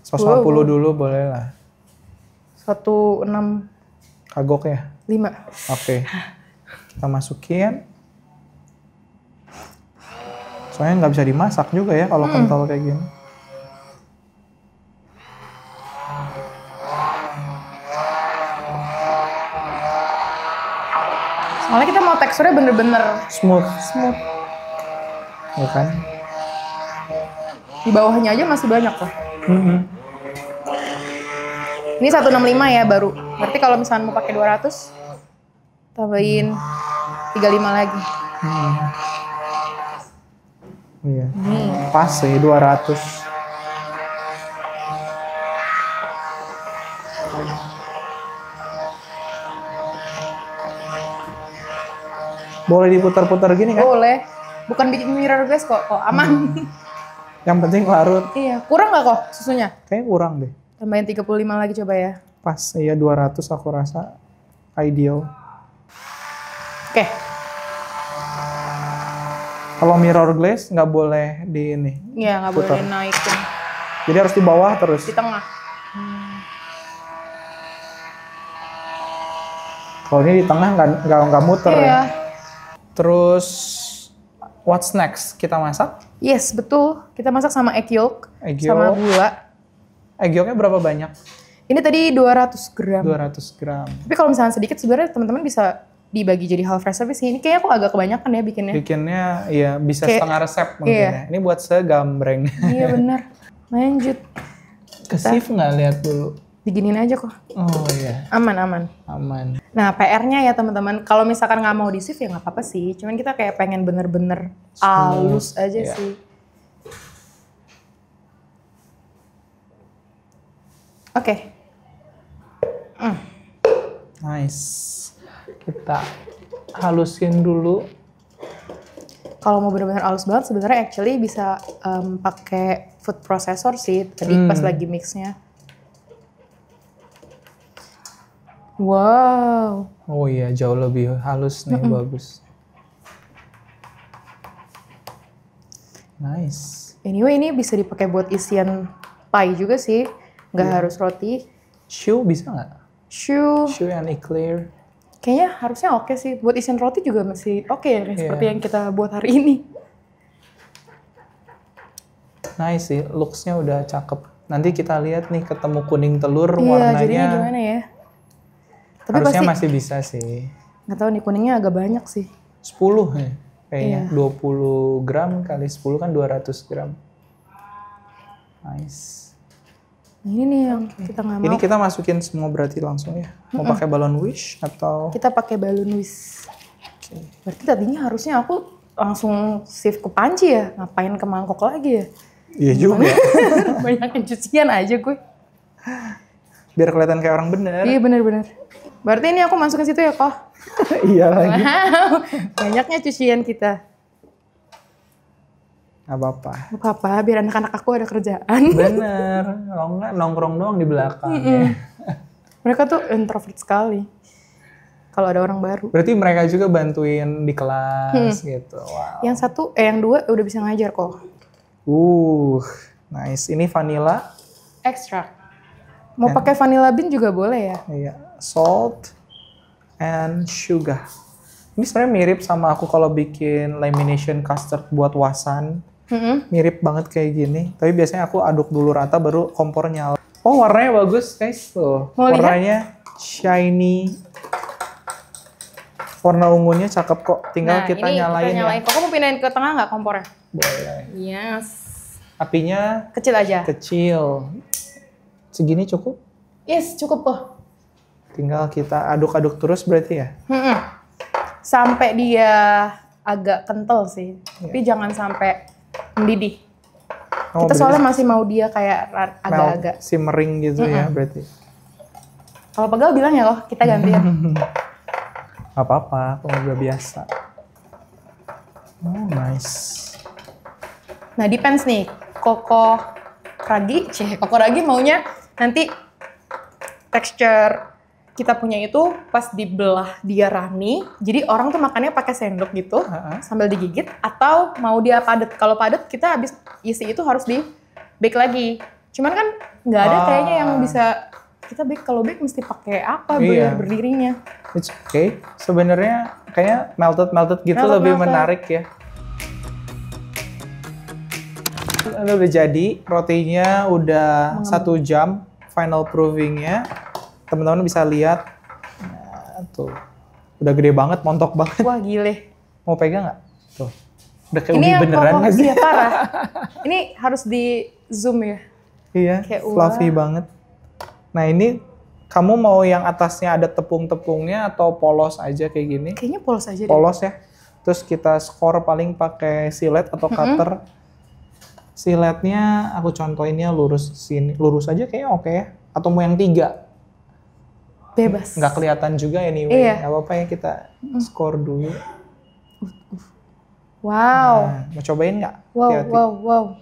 150 dulu boleh lah. 16. Kagok ya? 5. Oke. Kita masukin. Soalnya nggak bisa dimasak juga ya kalau kental kayak gini. Soalnya kita mau teksturnya bener-bener smooth. Ya kan? Di bawahnya aja masih banyak loh. Ini 165 ya baru. Berarti kalau misalnya mau pakai 200, tambahin 35 lagi. Iya. Pas sih 200. Boleh diputar-putar gini kan? Boleh. Bukan bikin mirror glaze kok aman. Yang penting larut. Iya. Kurang nggak kok susunya? Kayaknya kurang deh. Tambahin 35 lagi coba ya. Pas, iya 200 aku rasa ideal. Oke. Kalau mirror glaze nggak boleh di ini. Iya, nggak boleh naikin. Jadi harus di bawah terus. Di tengah. Kalau ini di tengah nggak muter. Iya. Ya. Terus what's next? Kita masak? Yes, betul. Kita masak sama egg yolk. Sama gula. Egg yolknya berapa banyak? Ini tadi 200 gram. 200 gram. Tapi kalau misalnya sedikit sebenarnya teman-teman bisa dibagi jadi half recipe sih. Ini kayaknya aku agak kebanyakan ya bikinnya. Bikinnya ya bisa kayak, setengah resep mungkin ya. Ini buat segambreng. Iya bener. Lanjut. Kesif nggak lihat dulu? Diginin aja kok. Oh iya. Aman. Nah PR-nya ya teman-teman, kalau misalkan nggak mau di-sieve ya nggak apa-apa sih. Cuman kita kayak pengen bener-bener halus aja sih. Oke. Nice. Kita halusin dulu. Kalau mau benar-benar halus banget sebenarnya actually bisa pakai food processor sih tadi pas lagi mixnya. Wow. Oh iya, jauh lebih halus nih, bagus. Nice. Anyway, ini bisa dipakai buat isian pie juga sih, nggak harus roti. Choux bisa nggak? Choux and eclair. Kayaknya harusnya oke sih. Buat isian roti juga masih oke ya, seperti yang kita buat hari ini. Nice sih, looks-nya udah cakep. Nanti kita lihat nih ketemu kuning telur warnanya. Iya, jadinya gimana ya? Tapi harusnya pasti, masih bisa sih. Nggak tahu nih, kuningnya agak banyak sih. 10 ya kayaknya. 20 gram kali 10 kan 200 gram. Nice. Nah, ini nih yang kita nggak mau. Ini kita masukin semua berarti langsung ya? Mau pakai balon wish atau? Kita pakai balon wish. Okay. Berarti tadinya harusnya aku langsung sieve ke panci ya? Ngapain ke mangkok lagi ya? Iya juga. Banyakin cucian aja gue. Biar kelihatan kayak orang bener. Iya bener-bener. Berarti ini aku masukin situ ya kok? Iya lagi. Wow, banyaknya cucian kita. Gak apa-apa. Gak apa-apa, biar anak-anak aku ada kerjaan. Bener, kalau enggak nongkrong doang di belakang. Ya. Mereka tuh introvert sekali. Kalau ada orang baru. Berarti mereka juga bantuin di kelas gitu. Wow. Yang dua udah bisa ngajar kok. Nice. Ini vanilla. Extract. Mau pakai vanilla bean juga boleh ya? Iya. Salt and sugar. Ini sebenarnya mirip sama aku kalau bikin lamination custard buat wasan. Mirip banget kayak gini. Tapi biasanya aku aduk dulu rata baru kompor nyala. Oh warnanya bagus guys tuh. Warnanya shiny. Warna ungunya cakep kok. Tinggal kita nyalain. Kok mau pindahin ke tengah nggak kompornya? Boleh. Yes. Apinya kecil aja. Kecil. Segini cukup? Yes, cukup kok. Tinggal kita aduk-aduk terus berarti ya? Sampai dia agak kental sih. Tapi jangan sampai mendidih. Kita soalnya masih mau dia kayak agak-agak simmering gitu ya berarti. Kalau pegal bilang ya loh, kita gantian. Gak apa-apa, kalau udah biasa. Oh nice. Nah depends nih, Koko Ragi maunya nanti tekstur kita punya itu pas dibelah dia runny, jadi orang tuh makannya pakai sendok gitu sambil digigit, atau mau dia padat. Kalau padat kita habis isi itu harus di bake lagi. Cuman kan nggak ada kayaknya yang bisa kita bake. Kalau bake mesti pakai apa berdirinya? It's okay. Sebenarnya kayak melted gitu lebih menarik ya. Udah jadi, rotinya udah 1 jam final provingnya. Teman-teman bisa lihat, nah, tuh udah gede banget, montok banget. Wah gile. Mau pegang nggak? Tuh, udah kayak ubi beneran nggak sih? Iya parah. Ini harus di zoom ya. Iya, kayak fluffy banget. Nah ini kamu mau yang atasnya ada tepung-tepungnya atau polos aja kayak gini? Kayaknya polos aja. Polos ya. Terus kita skor paling pakai silet atau cutter. Siletnya aku contohinnya lurus sini, lurus aja kayaknya oke ya. Atau mau yang 3? Bebas. Nggak kelihatan juga anyway. Nggak apa-apa ya kita skor dulu. Wow. Nah, mau cobain nggak? Wow.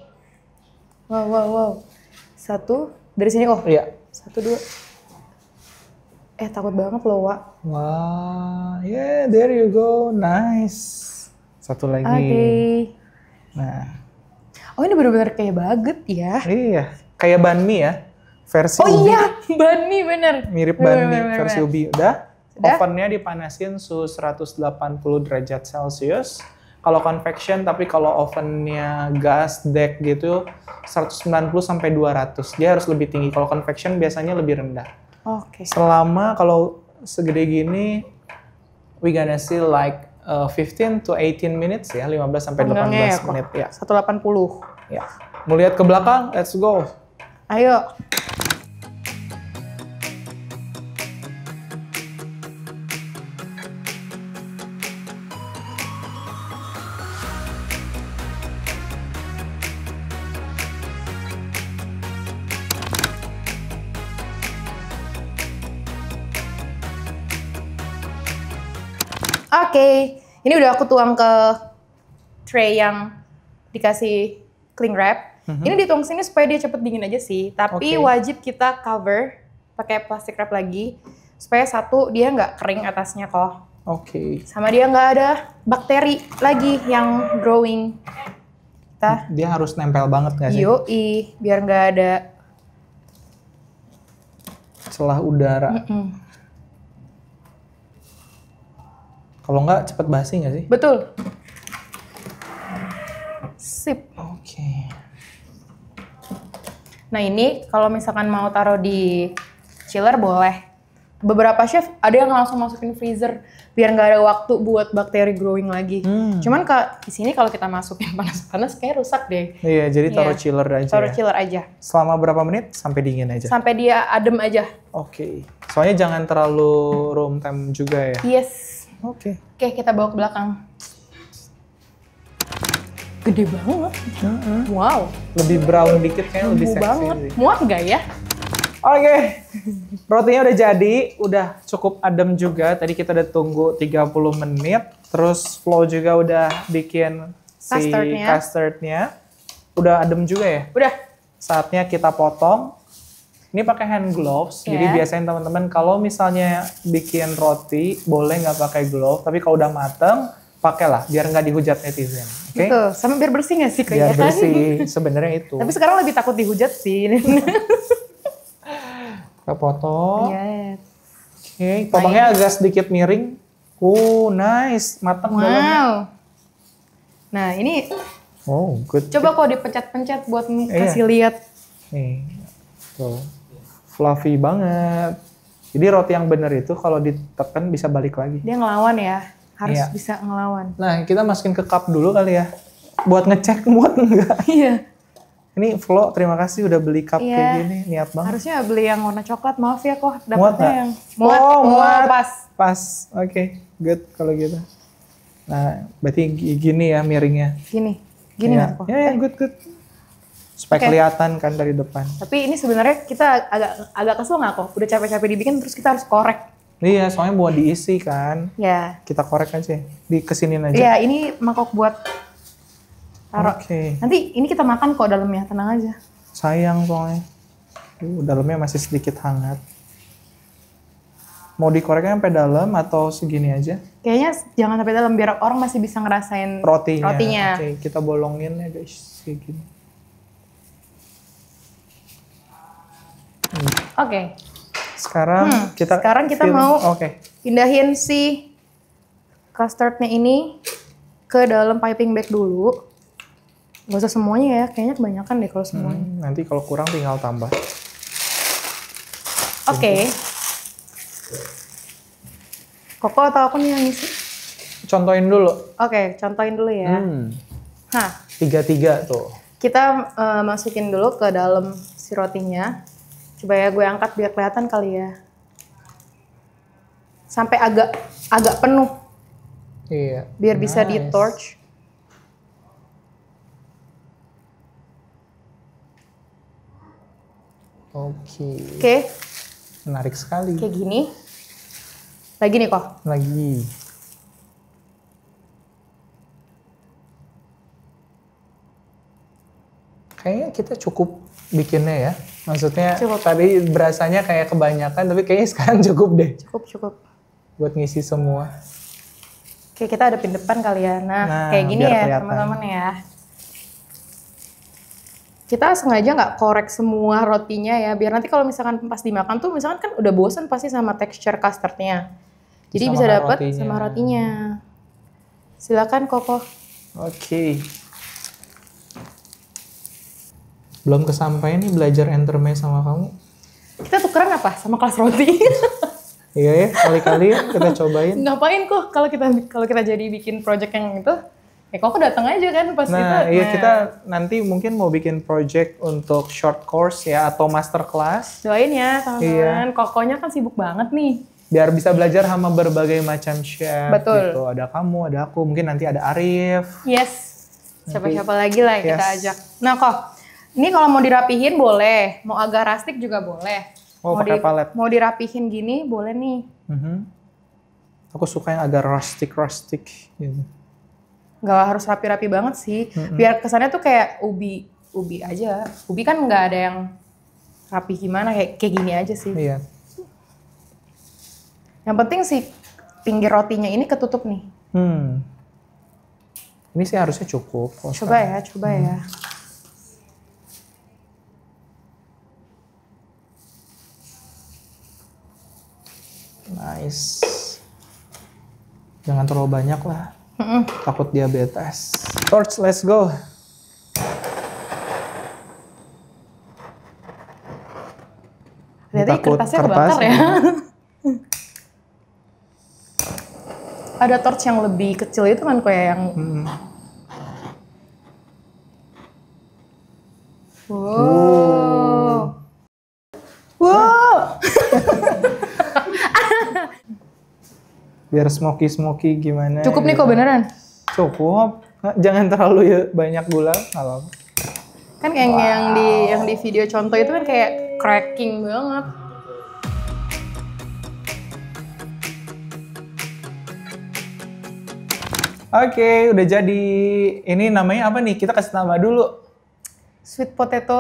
1 dari sini kok. Iya. 1, 2. Takut banget loh, Wak. Wah, yeah, there you go, nice. 1 lagi. Okay. Nah. Oh ini benar-benar kayak baget ya? Iya, kayak banh mi ya, versi ubi. Oh iya, banh mi bener. Mirip banh mi versi ubi. Udah? Ovennya dipanasin suhu 180 derajat Celcius. Kalau convection, tapi kalau ovennya gas deck gitu 190 sampai 200. Dia harus lebih tinggi. Kalau convection biasanya lebih rendah. Oke. Selama kalau segede gini we gonna see like 15 to 18 minutes ya, 15 sampai 18 menit ya. 180. Ya. Mau lihat ke belakang? Let's go. Ayo. Oke, ini udah aku tuang ke tray yang dikasih cling wrap. Ini dituang sini supaya dia cepet dingin aja sih. Tapi wajib kita cover pakai plastic wrap lagi supaya satu dia nggak kering atasnya kok. Sama dia nggak ada bakteri lagi yang growing. Dia harus nempel banget nggak sih? Yoi, biar nggak ada celah udara. Kalau nggak cepet basi nggak sih? Betul. Sip. Nah ini kalau misalkan mau taruh di chiller boleh. Beberapa chef ada yang langsung masukin freezer biar nggak ada waktu buat bakteri growing lagi. Cuman di sini kalau kita masukin panas-panas kayak rusak deh. Iya, jadi taruh chiller aja. Taruh chiller aja. Selama berapa menit? Sampai dingin aja. Sampai dia adem aja. Soalnya jangan terlalu room temp juga ya. Yes. Oke, kita bawa ke belakang. Gede banget. Wow. Lebih brown dikit kayaknya lebih seksi banget. Sih. Muat nggak ya? Rotinya udah jadi, udah cukup adem juga. Tadi kita udah tunggu 30 menit. Terus Flo juga udah bikin custardnya. Udah adem juga ya? Udah. Saatnya kita potong. Ini pakai hand gloves, jadi biasanya teman-teman kalau misalnya bikin roti boleh nggak pakai glove, tapi kalau udah mateng pakailah biar nggak dihujat netizen. Betul, sama biar bersih nggak sih Biar kayaknya? bersih, sebenarnya itu. Tapi sekarang lebih takut dihujat sih. Kita potong. Potongnya agak sedikit miring. Nice, mateng dalamnya. Nah ini. Good. Coba kok dipencet-pencet buat kasih lihat. Nih, tuh. Fluffy banget. Jadi roti yang bener itu kalau ditekan bisa balik lagi. Dia ngelawan ya, harus bisa ngelawan. Nah kita masukin ke cup dulu kali ya, buat ngecek muat enggak. Iya. Ini Flo terima kasih udah beli cup kayak gini, niat banget. Harusnya beli yang warna coklat, maaf ya kok dapetnya yang muat. Pas. Good kalau gitu. Nah berarti gini ya miringnya. Gini nggak kok? Ya good. Supaya kelihatan kan dari depan. Tapi ini sebenarnya kita agak kesel nggak kok? Udah capek-capek dibikin terus kita harus korek. Iya, soalnya mau diisi kan. Ya. Kita korek aja, kesinin aja. Iya, ini mangkok buat taruh. Nanti ini kita makan kok dalamnya, tenang aja. Sayang soalnya. Dalamnya masih sedikit hangat. Mau dikoreknya sampai dalam atau segini aja? Kayaknya jangan sampai dalam biar orang masih bisa ngerasain rotinya. Kita bolongin ya guys, kayak gini. Sekarang kita mau pindahin si custardnya ini ke dalam piping bag dulu. Gak usah semuanya ya, kayaknya kebanyakan deh kalau semuanya. Nanti kalau kurang tinggal tambah. Koko atau aku nih yang ngisi? Contohin dulu. Contohin dulu ya. 3-3 tuh. Kita masukin dulu ke dalam si rotinya. Coba ya gue angkat biar kelihatan kali ya. Sampai agak penuh. Iya. Biar bisa di torch. Oke. Menarik sekali. Kayak gini. Lagi nih kok. Lagi. Kayaknya kita cukup bikinnya ya. Maksudnya tadi berasanya kayak kebanyakan, tapi kayaknya sekarang cukup deh. Cukup. Buat ngisi semua. Oke, kita hadapin depan kali ya. Nah kayak gini ya teman-teman ya. Kita sengaja nggak korek semua rotinya ya, biar nanti kalau misalkan pas dimakan tuh misalkan kan udah bosen pasti sama texture custardnya. Jadi bisa dapat sama rotinya. Silakan Koko. Oke. Belum kesampaian nih belajar entremet sama kamu. Kita tukeran apa? Sama kelas roti. Iya ya, kali-kali kita cobain. Ngapain kok kalau kita jadi bikin project yang itu? Kok datang aja kan pas Nah, iya kita nanti mungkin mau bikin project untuk short course ya atau master class. Doain ya teman-teman. Iya. Kokonya kan sibuk banget nih. Biar bisa belajar sama berbagai macam chef. Betul. Gitu. Ada kamu, ada aku, mungkin nanti ada Arif. Yes. Siapa-siapa lagi lah yang kita ajak. Nah kok, ini kalau mau dirapihin boleh, mau agak rustic juga boleh. Oh, pakai palet. Mau dirapihin gini boleh nih. Aku suka yang agak rustic gitu. Gak harus rapi-rapi banget sih. Biar kesannya tuh kayak ubi aja. Ubi kan nggak ada yang rapi gimana, kayak gini aja sih. Iya. Yang penting sih pinggir rotinya ini ketutup nih. Ini sih harusnya cukup. Coba ya. Nice. Jangan terlalu banyak lah. Takut diabetes. Torch, let's go. Jadi kertasnya kebakar ya. Ada torch yang lebih kecil itu kan kayak yang. Wow. Biar smoky gimana. Cukup nih kok beneran? Cukup. Jangan terlalu banyak gula. Kalau kan kayak yang di video contoh itu kan kayak cracking banget. Oke, udah jadi. Ini namanya apa nih? Kita kasih nama dulu. Sweet potato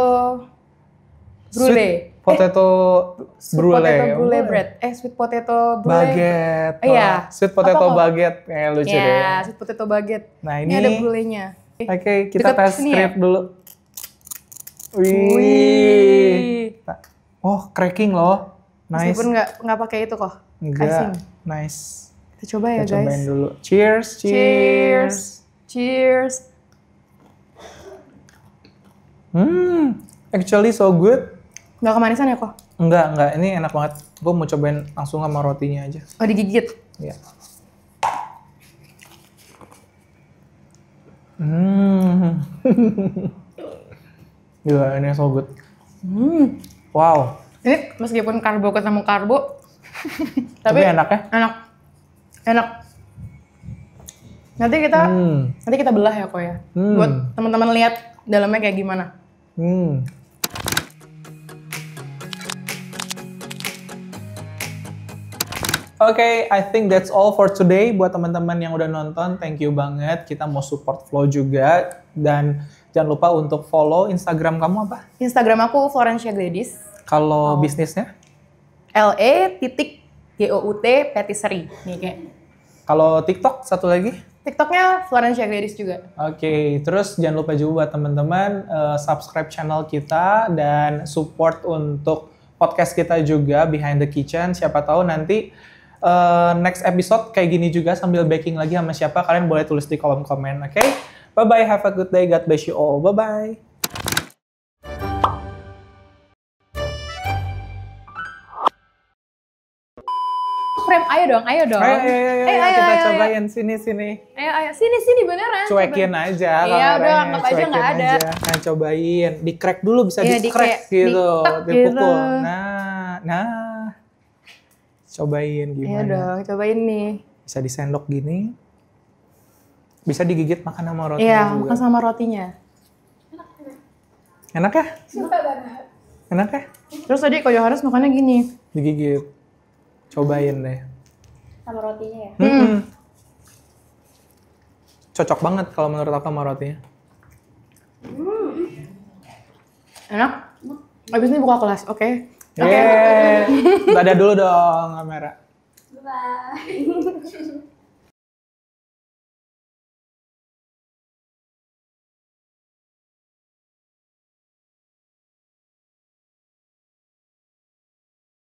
brulee. Sweet potato brulee bread. Sweet potato brulee. Baguette. Iya. Sweet potato baguette. Kayak lucu deh. Iya, sweet potato baguette. Nah, ini ada brulee-nya. Oke, kita tes strip dulu. Wih. Oh, cracking loh. Nice. Meskipun nggak pakai itu kok. Enggak. Nice. Kita coba ya, guys. Cobain dulu. Cheers. Actually so good. Nggak kemanisan ya kok? Enggak. Ini enak banget. Gue mau cobain langsung sama rotinya aja. Oh, digigit? Iya. Gila, ini so good. Wow. Ini meskipun karbo ketemu karbo, tapi enak ya? Enak. Nanti kita belah ya kok ya. Buat teman-teman lihat dalamnya kayak gimana. Oke, I think that's all for today. Buat teman-teman yang udah nonton, thank you banget. Kita mau support Flo juga. Dan jangan lupa untuk follow Instagram kamu apa? Instagram aku Florencia Gladys. Kalau bisnisnya? LE.GOUT Patisserie. Nih kayak. Kalau TikTok satu lagi? TikToknya Florencia Gladys juga. Oke, terus jangan lupa juga buat teman-teman subscribe channel kita dan support untuk podcast kita juga Behind the Kitchen. Siapa tahu nanti next episode kayak gini juga sambil baking lagi sama siapa, kalian boleh tulis di kolom komen, oke? Bye-bye, have a good day, God bless you all, bye-bye! Frame, ayo dong. Ayo, kita cobain, sini. Ayo, sini beneran. Cuekin aja kameranya. Iya, udah anggap aja nggak ada. Nah, cobain, di-crack dulu, bisa di-crack gitu, dipukul. Nah. Cobain gimana? Iya dong, cobain nih. Bisa disendok gini. Bisa digigit makan sama rotinya juga. Iya, makan sama rotinya. Enak ya? Suka banget. Enak ya? Terus tadi Ko Yohanes makannya gini. Digigit. Cobain deh. Sama rotinya ya? Cocok banget kalau menurut aku sama rotinya. Enak? Abis ini buka kelas, oke? Yeay. Dadah dulu dong kamera. Bye.